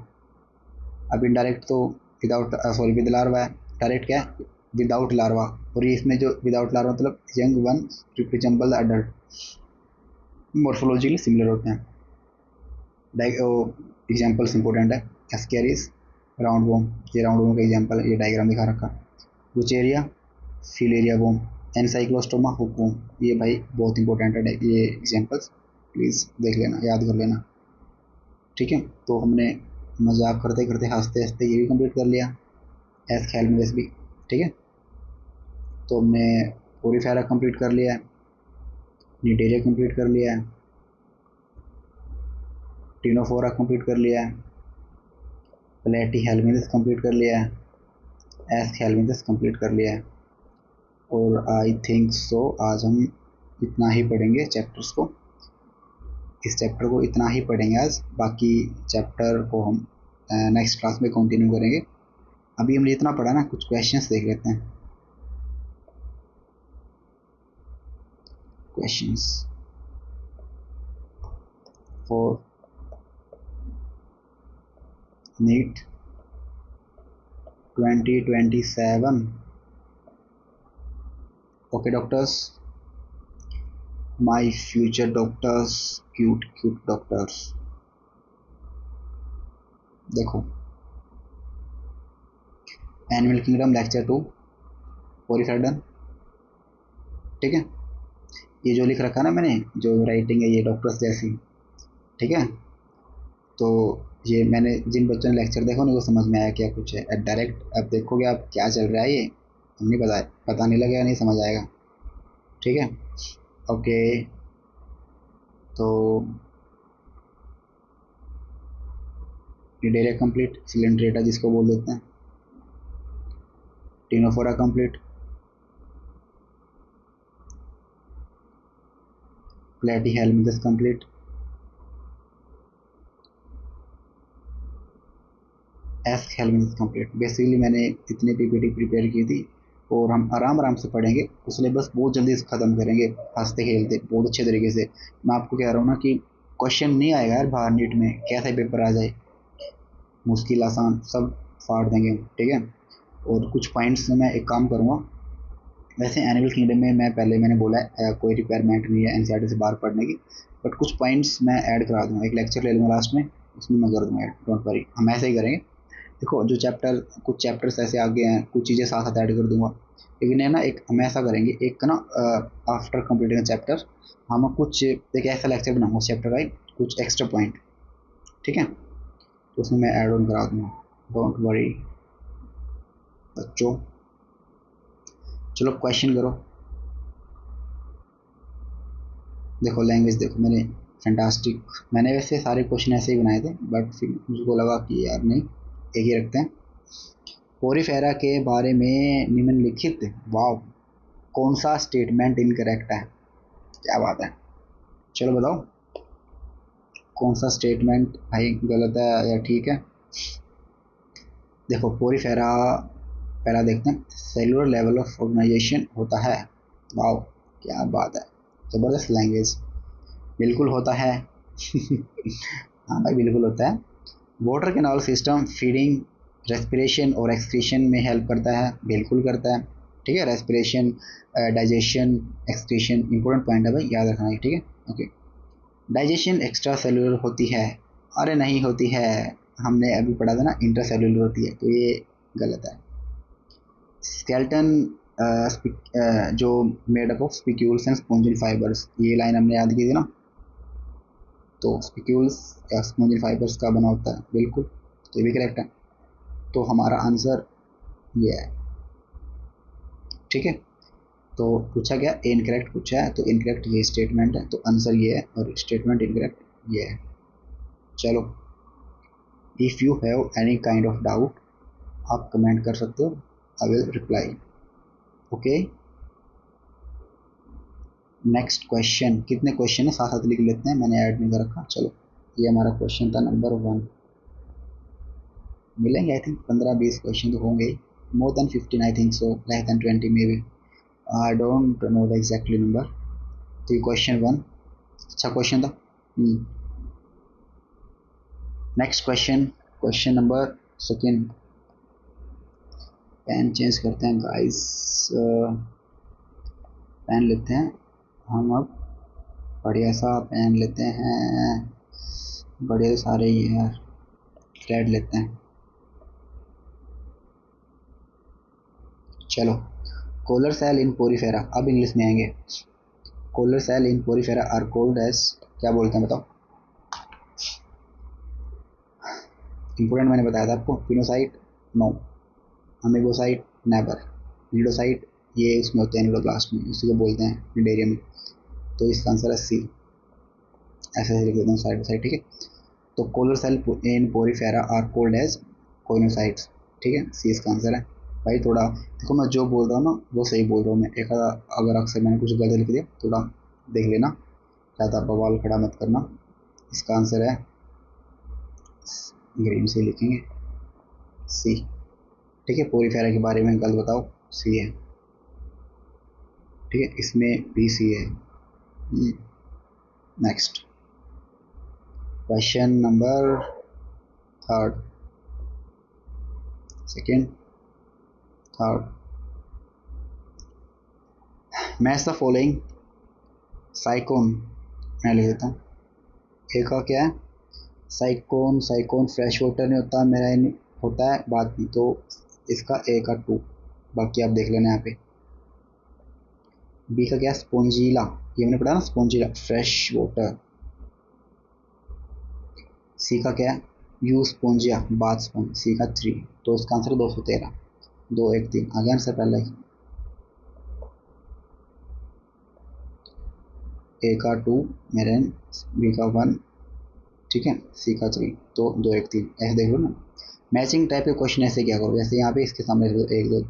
अब इनडायरेक्ट तो विदाउट, सॉरी विद लार्वा है, डायरेक्ट क्या है, विदाउट लार्वा। और ये इसमें जो विदाउट लार्वा मतलब young one resemble the adult, morphologically similar होते हैं। एग्जाम्पल्स इंपॉर्टेंट है, एस्केरिस, राउंड वोम, ये राउंड वोम का एग्जाम्पल, ये डायग्राम दिखा रखा। बुचेरिया, फिलेरिया वोम, एनसाइक्लोस्टोमा, हुक वोम, ये भाई बहुत इंपॉर्टेंट है ये एग्जाम्पल्स, प्लीज़ देख लेना, याद कर लेना, ठीक है। तो हमने मजाक करते करते हंसते हंसते ये भी कंप्लीट कर लिया, एस ख्याल में भी, ठीक है। तो हमने पोरीफेरा कंप्लीट कर लिया है, निटेरिया कंप्लीट कर लिया है, टिनोफोरा कंप्लीट कर लिया है, प्लेटी हेलमिनस कंप्लीट कर लिया है, एस हेलमिनस कंप्लीट कर लिया है। और आई थिंक सो आज हम इतना ही पढ़ेंगे चैप्टर्स को, इस चैप्टर को इतना ही पढ़ेंगे आज। बाकी चैप्टर को हम नेक्स्ट क्लास में कंटिन्यू करेंगे। अभी हमने इतना पढ़ा ना, कुछ क्वेश्चंस देख लेते हैं। Questions for NEET 2027। Okay doctors, my future doctors, cute cute doctors, देखो एनिमल किंगडम लेक्चर 2 पोरीफेरा, ठीक है। ये जो लिख रखा है ना मैंने, जो राइटिंग है ये डॉक्टर्स जैसी, ठीक है। तो ये मैंने जिन बच्चों ने लेक्चर देखा उनको समझ में आया क्या कुछ है। डायरेक्ट अब देखोगे आप क्या चल रहा है, ये हम नहीं पता नहीं लगेगा, नहीं समझ आएगा, ठीक है, ओके। तो निडेरिया कंप्लीट, सिलेंड्रेटा जिसको बोल देते हैं, Ctenophora complete, Platyhelminthes complete, Aschelminthes is complete. Basically मैंने इतनी पीपीटी प्रिपेयर की थी और हम आराम आराम से पढ़ेंगे, तो सिलेबस बहुत जल्दी से ख़त्म करेंगे, हंसते खेलते बहुत अच्छे तरीके से। मैं आपको कह रहा हूँ ना कि क्वेश्चन नहीं आएगा यार बाहर नीट में, कैसे पेपर आ जाए, मुश्किल आसान सब फाड़ देंगे, ठीक है। और कुछ पॉइंट्स में मैं एक काम करूँगा, वैसे एनिमल किंगडम में मैं पहले मैंने बोला है कोई रिक्वायरमेंट नहीं है एनसीईआरटी से बाहर पढ़ने की, बट कुछ पॉइंट्स मैं ऐड करा दूँगा, एक लेक्चर ले लूँगा लास्ट में, उसमें मैं कर दूँगा ऐड, डोंट वरी, हम ऐसे ही करेंगे। देखो जो चैप्टर, कुछ चैप्टर्स ऐसे आगे हैं, कुछ चीज़ें साथ साथ ऐड कर दूंगा, लेकिन है ना एक हम ऐसा करेंगे, एक ना आफ्टर कंप्लीटिंग चैप्टर हम कुछ एक ऐसा लेक्चर बनाऊंगा उस चैप्टर का ही, कुछ एक्स्ट्रा पॉइंट, ठीक है, तो उसमें मैं ऐड ऑन करा दूंगा, डोंट वरी बच्चों। चलो क्वेश्चन करो। देखो लैंग्वेज देखो मैंने फैंटास्टिक, मैंने वैसे सारे क्वेश्चन ऐसे ही बनाए थे, बट फिर मुझको लगा कि यार नहीं, एक ही रखते हैं। पोरीफेरा के बारे में निम्नलिखित वाव कौन सा स्टेटमेंट इनकरेक्ट है? क्या बात है, चलो बताओ कौन सा स्टेटमेंट भाई गलत है या ठीक है। देखो पोरीफेरा, पहला देखते हैं, सेलुलर लेवल ऑफ ऑर्गेनाइजेशन होता है। वाओ क्या बात है, ज़बरदस्त लैंग्वेज, बिल्कुल होता है हाँ भाई बिल्कुल होता है। Water canal system feeding, respiration और एक्सक्रीशन में हेल्प करता है, बिल्कुल करता है, ठीक है। Respiration, digestion, excretion important point है भाई, याद रखना है, ठीक है, ओके। डाइजेशन एक्स्ट्रा सेलुलर होती है, अरे नहीं होती है, हमने अभी पढ़ा था ना इंट्रा सेलुलर होती है, तो ये गलत है। स्केल्टन जो made up of spicules and spongin fibres, ये लाइन हमने याद की थी ना, तो स्पिक्यूल्स या स्पॉन्जिल फाइबर्स का बना होता है, बिल्कुल, तो ये भी करेक्ट है, तो हमारा आंसर ये है, ठीक है। तो पूछा गया ए इनकरेक्ट पूछा है, तो इनकरेक्ट ये स्टेटमेंट है, तो आंसर ये है, और स्टेटमेंट इनकरेक्ट ये है। चलो if you have any kind of doubt आप कमेंट कर सकते हो, I will reply, okay. Next question, कितने क्वेश्चन है साथ साथ लिख लेते हैं, मैंने ऐड नहीं कर रखा। चलो ये हमारा क्वेश्चन था नंबर 1, मिलेंगे आई थिंक 15-20 क्वेश्चन तो होंगे, more than 15 I think so, less than 20 maybe, I don't know the exactly number. तो ये क्वेश्चन 1 अच्छा क्वेश्चन था। Next question, question number 2, pen change करते हैं गाइस, पेन लेते हैं हम अब, बढ़िया सा पेन लेते हैं, बड़े सारे ही यार, रेड लेते हैं। चलो कोलर सेल इन पोरीफेरा, अब इंग्लिश में आएंगे। Collar cell in Porifera are called as, क्या बोलते हैं बताओ, इंपोर्टेंट मैंने बताया था आपको, pinacocyte no, amoebocyte never, cnidocyte ये उसमें होते हैं नीडोब्लास्ट में, उसी को बोलते हैं निडेरियम में, तो इसका आंसर है सी, ऐसे लिख देता हूँ साइड बाई साइड, ठीक है। तो collar cell in Porifera are called as choanocytes, ठीक है, सी इसका आंसर है। भाई थोड़ा देखो मैं जो बोल रहा हूँ ना वो सही बोल रहा हूँ मैं, एक अगर अक्सर मैंने कुछ गलत लिख दिया थोड़ा देख लेना, ज़्यादा बवाल खड़ा मत करना। इसका आंसर है ग्रीन से लिखेंगे सी, ठीक है। पोरीफेरा के बारे में गलत बताओ, सी है, ठीक है, इसमें बी सी है। Next question number 3, second, third, match the following sycon, मैं लिख देता हूँ, एक का क्या है साइकोन, साइकोन फ्रेश वाटर नहीं होता, मेरा होता है बाद में, तो इसका ए का 2, बाकी आप देख लेना यहाँ पे। बी का क्या स्पोंजीला, ये मैंने पढ़ा ना स्पोंजीला फ्रेश वाटर। सी का क्या यू स्पोंजिया बाथ स्पोंज, सी का 3, तो इसका आंसर 213, 213 आ गया आंसर पहले ही। ए का 2 मेरे, बी का 1, ठीक है, सी का 3, तो 213 ऐसे देख लो ना। मैचिंग टाइप के क्वेश्चन ऐसे क्या करो, जैसे यहाँ पे इसके सामने एक दो,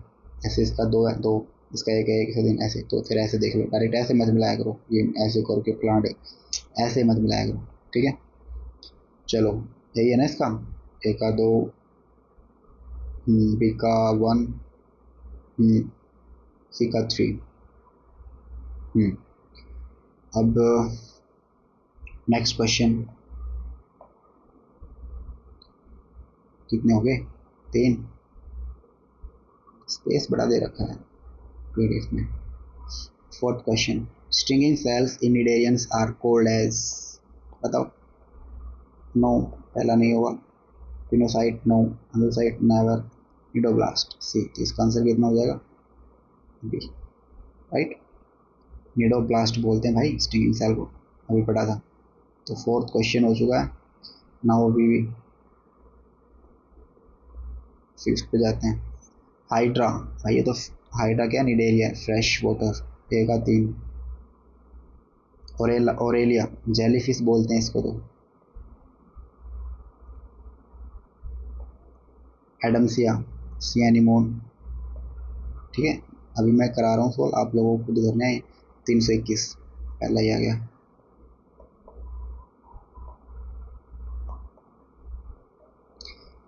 ऐसे इसका 2 है 2, इसका एक है, इसका 3 ऐसे, तो फिर ऐसे देख लो, डायरेक्ट ऐसे मत मिलाया करो, ये ऐसे करो कि प्लांट ऐसे मत मिलाया करो, ठीक है। चलो यही है ना इसका, ए का 2, बी का 1, सी का 3। अब नेक्स्ट क्वेश्चन, कितने हो गए? 3। स्पेस बड़ा दे रखा है पीडीएफ में। Fourth question, stinging cells in cnidarians are called as, बताओ। नो, पहला नहीं होगा। Pinacocyte no, endocyte never, cnidoblast C. तो इसका आंसर कितना हो जाएगा? B, right. निडोब्लास्ट बोलते हैं भाई स्ट्रिंगिंग सेल को, अभी पढ़ा था। तो फोर्थ क्वेश्चन हो चुका है। नाउ अभी 6 पे जाते हैं। हाइड्रा, भाई ये तो हाइड्रा क्या, निडेरिया, फ्रेश वाटर, ए का 3। ओरेलिया, जेलीफिश बोलते हैं इसको। तो एडम्सिया, सियानिमोन। ठीक है, अभी मैं करा रहा हूँ सॉल्व, आप लोगों को खुद करना है। 321 पहला ही आ गया।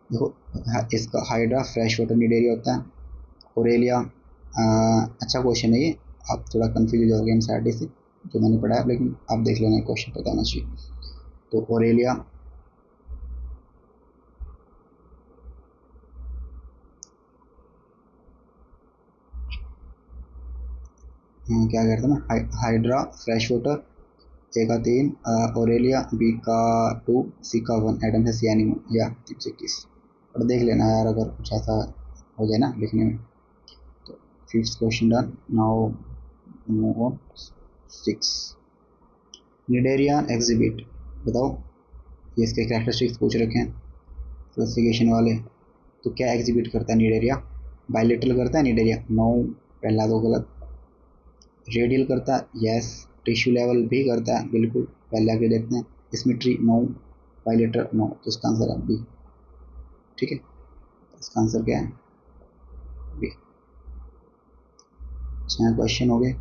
देखो, इसका हाइड्रा फ्रेश वाटर निडेरिया होता है। ओरेलिया, अच्छा क्वेश्चन है ये, आप थोड़ा कंफ्यूज हो जाओगे एनसीईआरटी से, जो मैंने पढ़ा है, लेकिन आप देख लेना, क्वेश्चन पता होना चाहिए। तो ओरेलिया, क्या कहते हैं ना, हाइड्रा फ्रेश वाटर, ए का 3 ओरेलिया, बी का 2, सी का 1 एडम है सियानिमो, या 321। और देख लेना यार अगर कुछ ऐसा हो जाए ना लिखने में। तो fifth question done. Now move on 6, Cnidaria exhibit, बताओ। ये इसके कैरेक्टरिस्टिक्स पूछ रखे हैं क्लासिफिकेशन वाले। तो क्या एग्जिबिट करता है निडेरिया? बायलेटरल करता है निडेरिया? नो, पहला तो गलत। रेडियल करता है? यस। टिश्यू लेवल भी करता है? बिल्कुल। पहले आगे देखते हैं। सिमेट्री? नो। बायलेटर? नो। तो इसका आंसर है बी। ठीक है, इसका आंसर क्या है? बी। 6 क्वेश्चन हो गए,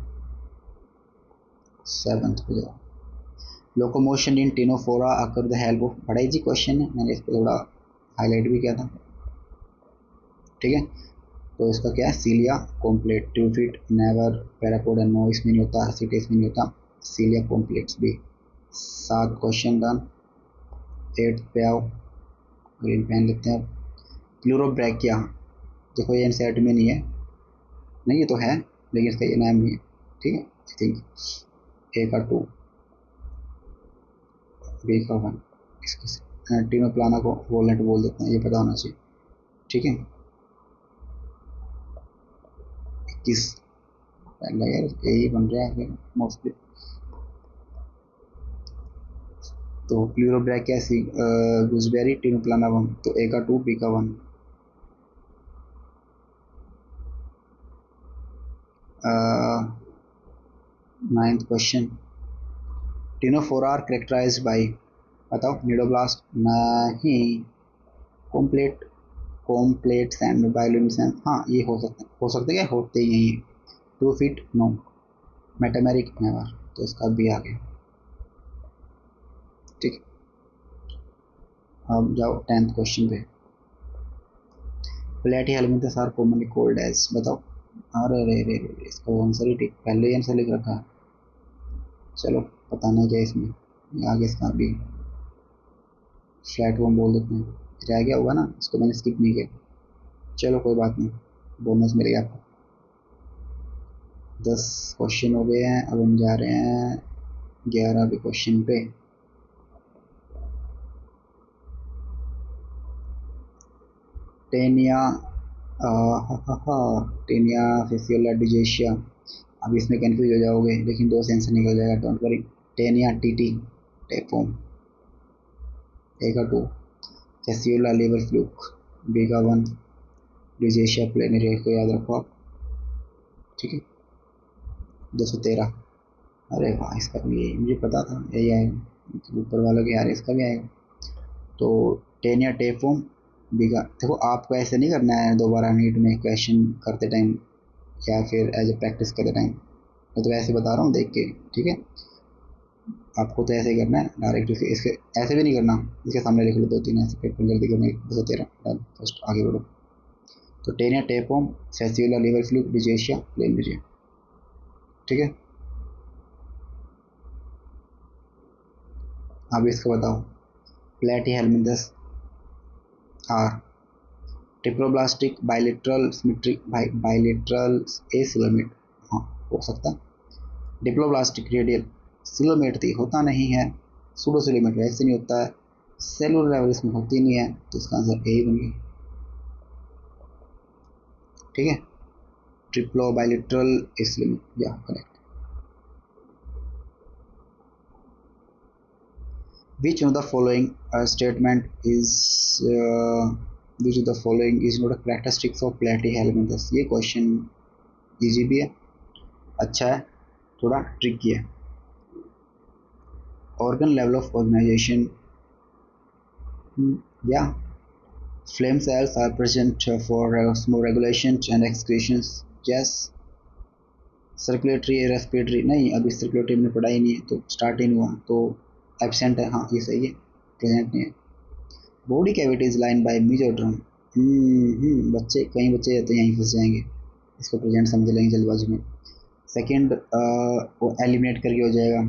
7th पे जाओ। Locomotion in Ctenophora occur the help of, बड़ा इजी क्वेश्चन है, मैंने इसको थोड़ा हाईलाइट भी किया था। ठीक है, तो इसका क्या है? सीलिया कॉम्प्लेट, 2 फीट, नेवर, पैरापोडा नो, इसमें नहीं होता, सीट इसमें नहीं होता, सीलिया कॉम्प्लेट्स भी। 7 क्वेश्चन डन। 8th पे आओ, ग्रीन पेन लेते हैं। प्लूरोब्रैकिया, देखो ये एनसीईआरटी में नहीं है, नहीं ये तो है लेकिन इसका ये नाम नहीं है। ठीक है, आई थिंक ए का 2, बी का 1, इसको टीनोप्लाना को वॉलनट बोल देते हैं, ये पता होना चाहिए। ठीक है, 21 पहला यार यही बन रहा है मोस्टली। तो प्लूरोब्रैकिया सी, गूसबेरी, टीनोप्लाना 1, तो ए का 2, बी का 1। 9th question, Ctenophora are characterised by, बताओ। निडोब्लास्ट नहीं, कॉम्प्लेट, कॉम्प्लेट्स एंड बायोल्यूमिनेसेंस, हाँ ये हो सकते क्या, होते ही नहीं। 2 फीट नो, मेटामेरिक नेवर, तो इसका भी आ गया। ठीक, अब जाओ 10th क्वेश्चन पे। Platyhelminthes are commonly called as, बताओ। अरे रे रे रे, इसका आंसर ही ठीक, पहले ही आंसर लिख रखा है। चलो पता नहीं क्या इसमें, आगे इसका भी फ्लैट वॉर्म बोल देते हैं, रह गया होगा ना, इसको मैंने स्किप नहीं किया। चलो कोई बात नहीं, बोनस मिल गया आपको। 10 क्वेश्चन हो गए हैं, अब हम जा रहे हैं 11वें क्वेश्चन पे। टेनिया, टेनिया फेसियोला डिजेशिया, अब इसमें कंफ्यूज हो जाओगे लेकिन 2 से आंसर निकल जाएगा, डोंट वरी। टेनिया टीटी टेफोम, ए का 2, फेसियोला लिवर फ्लूक, बी का 1, डिजेशिया प्लेनरिया को याद रखो आप। ठीक है, 213। अरे वाह, इसका भी यही मुझे पता था, यही आएगा, ऊपर वाला भी आ रहा है, इसका भी आएगा। तो टेनिया टेफोम, बिगा। देखो आपको ऐसे नहीं करना है दोबारा नीट में क्वेश्चन करते टाइम या फिर एज ए प्रैक्टिस करते टाइम, मैं तो ऐसे बता रहा हूँ देख के। ठीक है, आपको तो ऐसे ही करना है डायरेक्ट, इसके ऐसे भी नहीं करना, इसके सामने लिख लो 2-3 ऐसे पेपर जल्दी करने, 213 फर्स्ट आगे बढ़ो। तो Taenia, tapeworm, Fasciola, liver fluke, Dugesia, ले लीजिए। ठीक है, अब इसको बताओ। Platyhelminthes are triploblastic, bilateral, symmetric, bilateral, acoelomate. हाँ, हो सकता है। डिप्लोब्लास्टिक, रेडियल, सिलोमेट तो होता नहीं है, सूडोसिलोमेट वैसे नहीं होता है, सेलुलर लेवल इसमें होती नहीं है, तो इसका आंसर ए बन गया। ठीक है, ट्रिप्लो, बाइलेटरल, एसिलोमेट, या correct. Which one of the following statement is which of the following is not a characteristics of platyhelminthes? ये क्वेश्चन इजी भी है, अच्छा है, थोड़ा ट्रिकी है। Organ level of organization, yeah. Flame cells are present for small regulations and excretions, yes. Circulatory, respiratory नहीं, अभी circulatory हमने पढ़ा ही नहीं है, तो स्टार्ट ही नहीं हुआ, तो एब्सेंट है। हाँ, ये सही है, प्रेजेंट नहीं है। Body cavity is line by mesoderm, बच्चे, कई बच्चे जाते हैं यहीं फंस जाएंगे, इसको प्रेजेंट समझ लेंगे जल्दबाजी में। सेकंड वो एलिमिनेट करके हो जाएगा,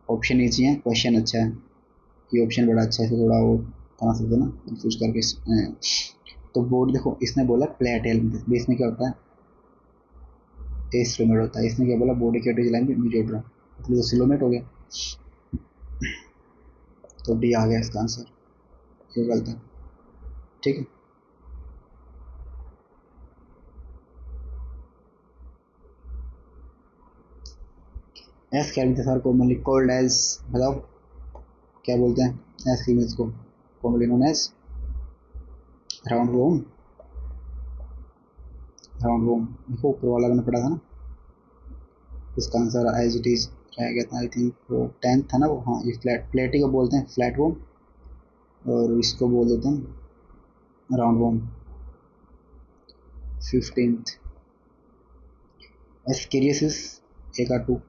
ऑप्शन ईजी है, क्वेश्चन अच्छा है, ये ऑप्शन बड़ा अच्छा है, तो थोड़ा वो बना सकते ना कंफ्यूज करके। तो बॉडी देखो, इसने बोला प्लेट एलिमेंट, बेस में क्या होता है, एस्ट्रोमेट होता है, इसने क्या बोला body cavity line by mesoderm, मतलब तो सिलोमेट हो गया, तो डी आ गया इसका आंसर, ये गलत है। ठीक है, as cavity sir commonly called as, बताओ क्या बोलते हैं एस कैविटी को, commonly known as roundworm, roundworm. देखो ऊपर वाला मैंने पढ़ा था ना, इसका आंसर एज इट इज रहेगा था, आई थिंक 10th था ना वो। हाँ, ये फ्लैट प्लेटी को बोलते हैं फ्लैट वोम, और इसको बोल देते हैं राउंड वोम। 15th एस्केरियसिस, एक आर 2।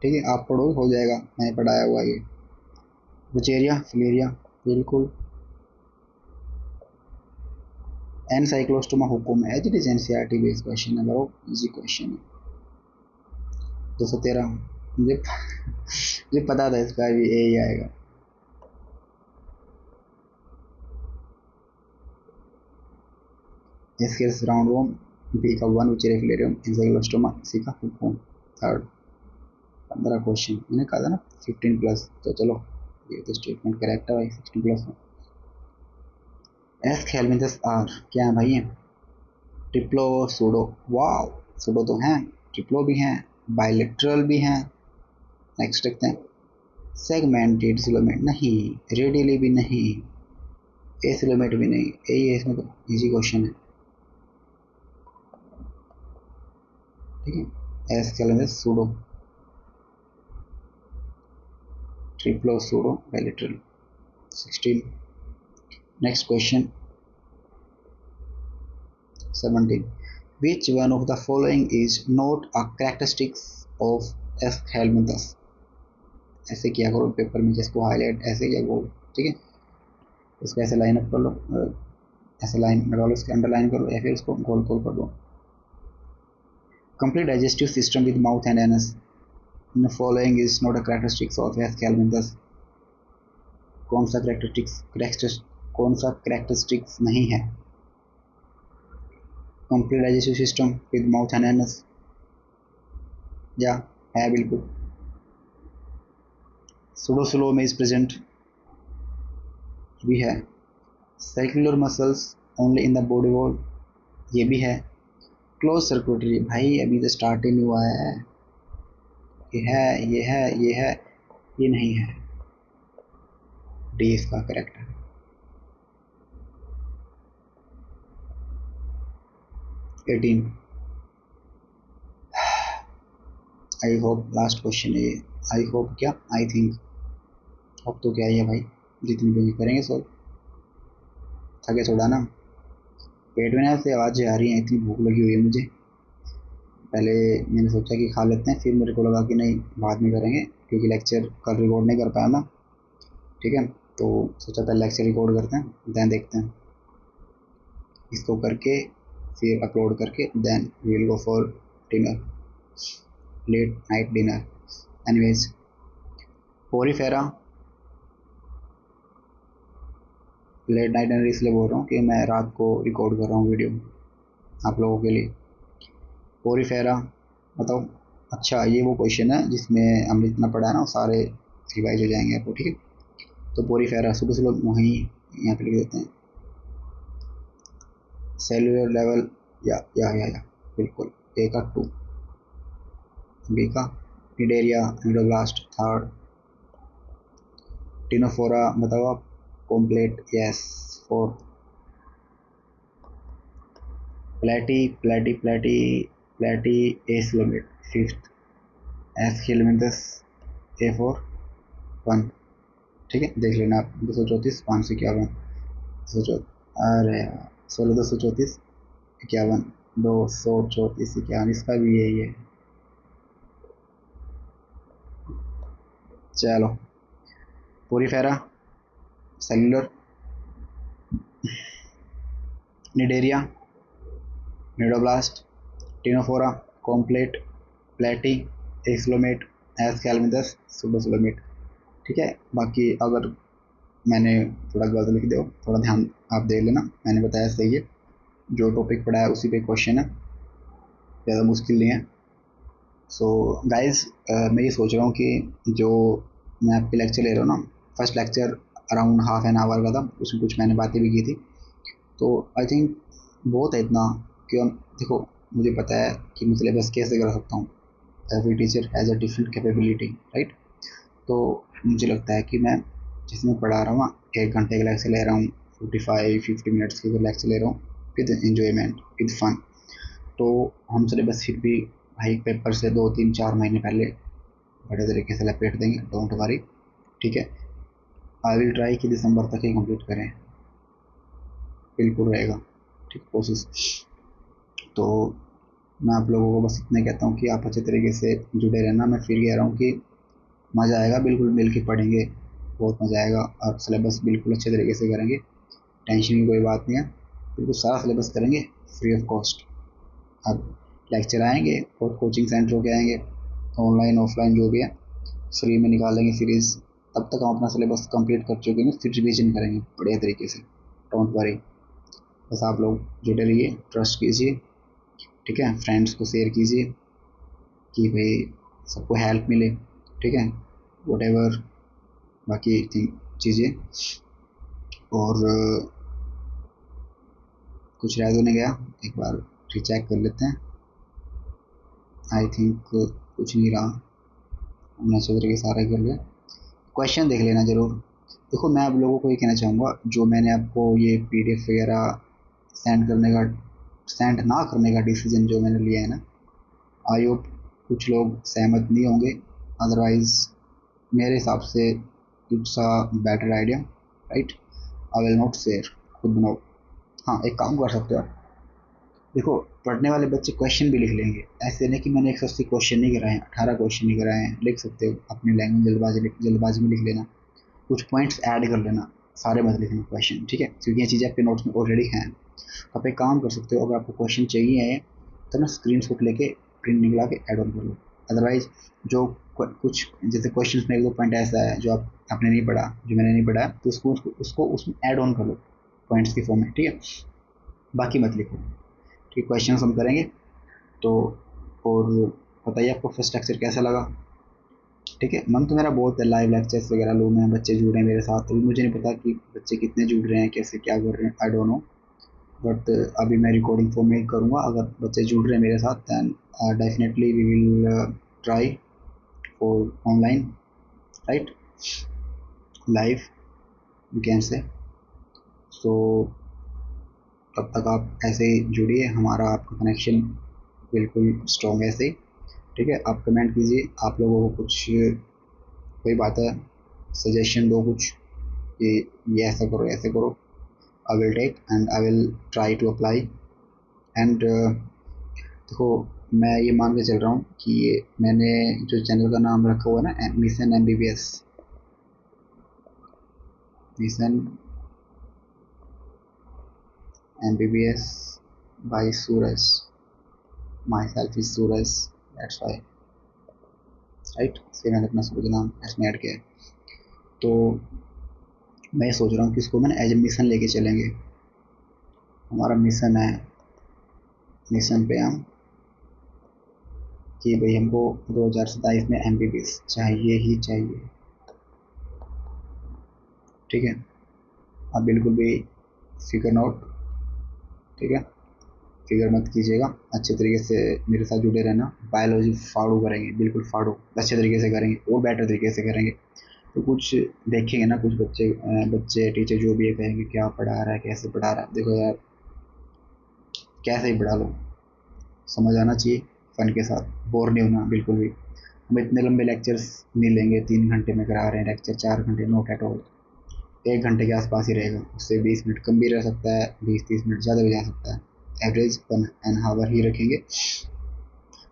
ठीक है, आप पढ़ो, हो जाएगा, मैंने पढ़ाया हुआ ये। बुचेरिया, फिलेरिया, बिल्कुल। एनसाइक्लोस्टोमा हुकुम है, as it is NCERT based question है, बरो इजी क्वेश्चन है। 213, मुझे पता था इसका भी ए ही आएगा। इसके राउंड वोम, बी का 1 बुचेरिया फिलेरियम, एनसाइक्लोस्टोमा, सी का हुकुम। थर्ड 15 क्वेश्चन, मैंने कहा था ना 15+, तो चलो ये तो स्टेटमेंट करेक्ट है भाई, 16+। एस हेल्मिंथस आर क्या है भाई, ट्रिप्लो, सूडो, वाओ, सूडो तो हैं, ट्रिप्लो भी हैं, बाइलेटरल भी हैं। नेक्स्ट देखते हैं, सेगमेंटेड सिलोमेट नहीं, रेडियली भी नहीं, एसिलोमेट भी नहीं, यही है इसमें, तो इजी क्वेश्चन है। ठीक है, Aschelminthes pseudo, triplo, pseudo, bilateral. 16। Next question 17. Which one of the following is not a characteristics of S. helminthus? ऐसे किया करो पेपर में, जिसको हाईलाइट ऐसे किया करो। ठीक है, इसको ऐसे लाइन अप कर लो, ऐसे लाइन लगा लो, इसके अंडरलाइन करो, या फिर इसको गोल गोल कर दो। Complete digestive system with mouth and anus. The following is not a characteristics of S. helminthus. कौन सा characteristics नहीं है? Complete digestive system with mouth and anus, या है बिल्कुल। Pseudocoelom is present, भी है। Circular muscles only in the body wall, ये भी है। क्लोज सर्कुलेटरी, भाई अभी तो स्टार्ट ही नहीं हुआ है, ये है, ये है, ये है, ये नहीं है, डी इसका करेक्ट है। Eighteen, I hope last question है ये, आई होप क्या, आई थिंक, अब तो क्या ही है भाई, जितनी भी करेंगे सर, थके थोड़ा ना, पेट में से आवाज़ें आ रही हैं, इतनी भूख लगी हुई है मुझे। पहले मैंने सोचा कि खा लेते हैं, फिर मेरे को लगा कि नहीं बाद में करेंगे, क्योंकि लेक्चर कल रिकॉर्ड नहीं कर पाया ना। ठीक है, तो सोचा पहले लेक्चर रिकॉर्ड करते हैं, देन देखते हैं। इसको करके फिर अपलोड करके then we will go for dinner, late night dinner. Anyways Porifera late night dinner इसलिए बोल रहा हूँ कि मैं रात को रिकॉर्ड कर रहा हूँ वीडियो आप लोगों के लिए। पोरीफेरा बताओ। अच्छा ये वो क्वेश्चन है जिसमें हमने इतना पढ़ा है ना, सारे रिवाइज हो जाएंगे आपको, ठीक है। तो पोरीफेरा सुबह सुबह वहीं यहाँ पे लिख देते हैं, सेलुलर लेवल या बिल्कुल। ए का 2, बी का निडेरिया एंडोब्लास्ट 3rd, टिनोफोरा बताओ आप, कॉम्प्लेट यस 4th, प्लेटी एस्लोमेट 5th, एस्केलमेंथस A4 1। ठीक है देख लेना आप। 234 551 अरे 234 51 234 51, इसका भी यही है। चलो Porifera cellular, Cnidaria cnidoblast, Ctenophora complete, प्लेटी एक्सलोमेट, एस्केलमेंथस सुडोसोलोमेट। ठीक है बाकी अगर मैंने थोड़ा गलत लिख दो, थोड़ा ध्यान आप दे लेना, मैंने बताया सही है, जो टॉपिक पढ़ा है उसी पे क्वेश्चन है, ज़्यादा मुश्किल नहीं है। सो गाइस मैं ये सोच रहा हूँ कि जो मैं आपके लेक्चर ले रहा हूँ ना, first lecture around half an hour का था, उसमें कुछ मैंने बातें भी की थी, तो आई थिंक बहुत है इतना कि देखो मुझे पता है कि मैं सिलेबस कैसे कर सकता हूँ, every teacher has a different capability right. तो मुझे लगता है कि मैं जिसमें पढ़ा रहा हूँ ना, 1 घंटे का लेक्चर ले रहा हूँ, 45-50 मिनट्स के लेक्चर ले रहा हूँ विद इन्जॉयमेंट विद फन, तो हम सिलेबस फिर भी भाई पेपर से 2-3-4 महीने पहले बड़े तरीके से लपेट देंगे, डोंट वरी। ठीक है आई विल ट्राई कि दिसंबर तक ही कंप्लीट करें, बिल्कुल रहेगा ठीक कोशिश। तो मैं आप लोगों को बस इतना कहता हूँ कि आप अच्छे तरीके से जुड़े रहना। मैं फिर कह रहा हूँ कि मज़ा आएगा, बिल्कुल मिल के पढ़ेंगे, बहुत मज़ा आएगा, और सिलेबस बिल्कुल अच्छे तरीके से करेंगे, टेंशन की कोई बात नहीं है, बिल्कुल सारा सिलेबस करेंगे फ्री ऑफ कॉस्ट। अब लेक्चर आएंगे और कोचिंग सेंटरों के आएंगे, ऑनलाइन ऑफलाइन जो भी है फ्री में निकाल लेंगे सीरीज़, तब तक हम अपना सिलेबस कंप्लीट कर चुके हैं, फिर रिविजन करेंगे बढ़िया तरीके से, डोंट वरी। बस आप लोग जुड़े रहिए, ट्रस्ट कीजिए, ठीक है, फ्रेंड्स को शेयर कीजिए कि भाई सबको हेल्प मिले, ठीक है, वट एवर बाकी चीज़ें। और कुछ रह तो नहीं गया, एक बार रीचेक कर लेते हैं, आई थिंक कुछ नहीं रहा, हमने अच्छे तरीके सारा कर लिया। क्वेश्चन देख लेना ज़रूर। देखो मैं आप लोगों को ये कहना चाहूँगा, जो मैंने आपको ये PDF वगैरह सेंड ना करने का डिसीजन जो मैंने लिया है ना, आई होप कुछ लोग सहमत नहीं होंगे, अदरवाइज मेरे हिसाब से it's a better idea right. I will not share, खुद बनाओ। हाँ एक काम कर सकते हो, देखो पढ़ने वाले बच्चे क्वेश्चन भी लिख लेंगे, ऐसे नहीं कि मैंने 180 क्वेश्चन नहीं कराए हैं, 18 क्वेश्चन नहीं कराए हैं, लिख सकते हो अपनी लैंग्वेज, जल्दबाजी में लिख लेना, कुछ पॉइंट्स ऐड कर लेना, सारे मत लिखना क्वेश्चन, ठीक है, क्योंकि ये चीज़ें आपके नोट्स में ऑलरेडी हैं। आप एक काम कर सकते हो, अगर आपको क्वेश्चन चाहिए है तो ना स्क्रीनशॉट लेके प्रिंट निकला के ऐड ऑन कर लो, अदरवाइज जो कुछ जैसे क्वेश्चन में 1-2 पॉइंट ऐसा है जो आपने नहीं पढ़ा, जो मैंने नहीं पढ़ा, तो उसको उसमें ऐड ऑन कर लो पॉइंट्स की फॉर्म में, ठीक है, बाकी मत लिखो, ठीक है। क्वेश्चन हम करेंगे तो, और बताइए आपको फर्स्ट लेक्चर कैसा लगा। ठीक है मन तो मेरा बहुत है, लाइव लेक्चर्स वगैरह लोग हैं, बच्चे जुड़ रहे हैं मेरे साथ, अभी मुझे नहीं पता कि बच्चे कितने जुड़ रहे हैं, कैसे क्या कर रहे हैं, आई डोंट नो, बट अभी मैं रिकॉर्डिंग फॉर्म में करूँगा, अगर बच्चे जुड़ रहे हैं मेरे साथ then definitely we will try for online right, live you can say. So तब तक आप ऐसे ही जुड़िए, हमारा आपका कनेक्शन बिल्कुल स्ट्रॉन्ग है ऐसे ही, ठीक है। आप कमेंट कीजिए, आप लोगों को कुछ कोई बात है, सजेशन दो कुछ कि ये ऐसा करो ऐसे करो, I will take and I will try to apply. And देखो मैं ये मान के चल रहा हूँ कि ये मैंने जो चैनल का नाम रखा हुआ है ना, mission MBBS, mission MBBS by Suraj. Myself is Suraj. That's why, right? इसलिए मैंने अपना सूरज नाम इसमें ऐड किया है। तो मैं सोच रहा हूँ कि इसको मैंने एज ए मिशन लेके चलेंगे। हमारा मिशन है, मिशन पे हम कि भाई हमको 2027 में MBBS चाहिए ही चाहिए। ठीक है, आप बिल्कुल भी फिकर नॉट, ठीक है, फिगर मत कीजिएगा, अच्छे तरीके से मेरे साथ जुड़े रहना। बायोलॉजी फाड़ू करेंगे, बिल्कुल फाड़ू, अच्छे तरीके से करेंगे और बेटर तरीके से करेंगे। तो कुछ देखेंगे ना, कुछ बच्चे टीचर जो भी है कहेंगे क्या पढ़ा रहा है, कैसे पढ़ा रहा है। देखो यार, कैसे ही पढ़ा लो, समझ आना चाहिए, फ़न के साथ, बोर नहीं होना बिल्कुल भी। हम इतने लंबे लेक्चर्स नहीं लेंगे, 3 घंटे में करा रहे हैं लेक्चर, 4 घंटे नोट एट ऑल, 1 घंटे के आसपास ही रहेगा। उससे 20 मिनट कम भी रह सकता है, 20-30 मिनट ज़्यादा भी जा सकता है। एवरेज 1.5 आवर ही रखेंगे,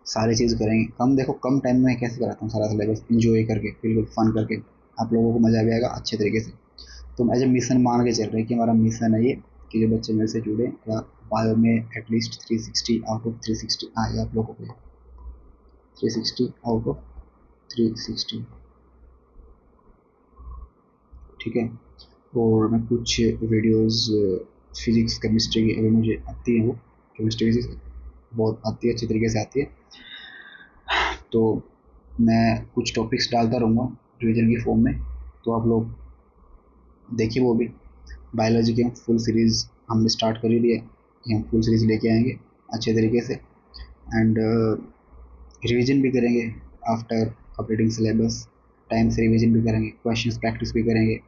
सारी चीज़ करेंगे। कम देखो, कम टाइम में कैसे कराता हूँ सारा सिलेबस, इंजॉय करके, बिल्कुल फन करके, आप लोगों को मज़ा भी आएगा अच्छे तरीके से। तो एज ए मिशन मान के चल रहे हैं कि हमारा मिशन है ये कि जो बच्चे मेरे से जुड़े या बायो में एटलीस्ट 360 आउट ऑफ 360 आए आप लोगों को, 360 आउट ऑफ 360, ठीक है। और मैं कुछ वीडियोस फिजिक्स केमिस्ट्री की, अगर मुझे आती है वो केमिस्ट्री फिजिक्स बहुत आती है, अच्छी तरीके से आती है, तो मैं कुछ टॉपिक्स डालता रहूँगा रिवीजन की फॉर्म में। तो आप लोग देखिए वो भी। बायोलॉजी की हम फुल सीरीज़ हमने स्टार्ट कर ही दिया है, कि हम फुल सीरीज़ लेके आएंगे अच्छे तरीके से, एंड रिवीजन भी करेंगे आफ्टर कंप्लीटिंग सिलेबस। टाइम से रिवीजन भी करेंगे, क्वेश्चंस प्रैक्टिस भी करेंगे,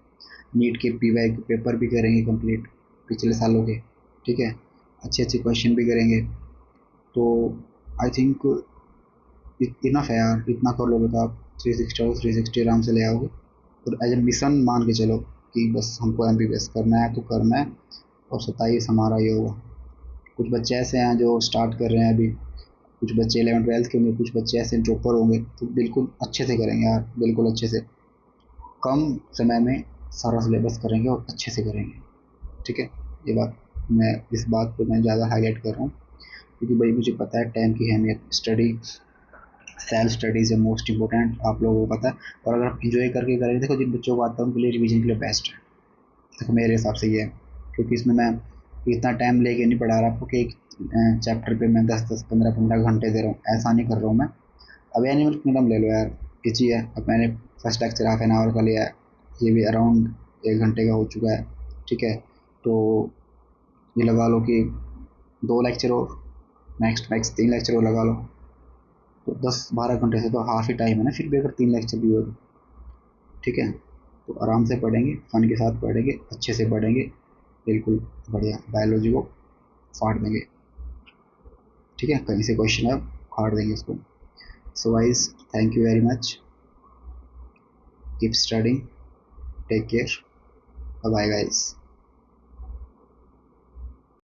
नीट के PY के पेपर भी करेंगे कंप्लीट पिछले सालों के, ठीक है, अच्छे अच्छे क्वेश्चन भी करेंगे। तो आई थिंक इनफ है यार, इतना कर लोगे तो आप 360 और 360 आराम से ले आओगे। और एज ए मिशन मान के चलो कि बस हमको MBBS करना है तो करना है, और 27 हमारा ये होगा। कुछ बच्चे ऐसे हैं जो स्टार्ट कर रहे हैं अभी, कुछ बच्चे 11th-12th के होंगे, कुछ बच्चे ऐसे ड्रॉपर होंगे, तो बिल्कुल अच्छे से करेंगे यार, बिल्कुल अच्छे से, कम समय में सारा सिलेबस करेंगे और अच्छे से करेंगे, ठीक है। ये बात, मैं इस बात पे मैं ज़्यादा हाईलाइट कर रहा हूँ क्योंकि भाई मुझे पता है टाइम की अहमियत। स्टडी, सेल्फ स्टडीज़ है मोस्ट इंपॉर्टेंट, आप लोगों को पता है। और अगर आप इंजॉय करके करेंगे, देखो जिन बच्चों को आता है उनके लिए रिवीजन के लिए बेस्ट है, देखो मेरे हिसाब से ये है, क्योंकि इसमें मैं इतना टाइम लेके नहीं पढ़ा रहा आपको कि एक चैप्टर पे मैं 10-10, 15-15 घंटे दे रहा हूँ, ऐसा नहीं कर रहा हूँ मैं। अब एनिमल किंगडम ले लो यार, इजी है। अब मैंने first lecture half an hour का लिया है, ये भी अराउंड 1 घंटे का हो चुका है, ठीक है। तो ये लगा लो कि 2 लेक्चर और नेक्स्ट मैक्स 3 लेक्चर और लगा लो, तो 10-12 घंटे से तो हाफ ही टाइम है ना, फिर भी अगर 3 लेक्चर भी हो तो, ठीक है। तो आराम से पढ़ेंगे, फ़न के साथ पढ़ेंगे, अच्छे से पढ़ेंगे, बिल्कुल बढ़िया बायोलॉजी को फाड़ देंगे, ठीक है। कहीं से क्वेश्चन है फाड़ देंगे उसको। So guys, thank you very much, keep studying, take care, bye bye guys.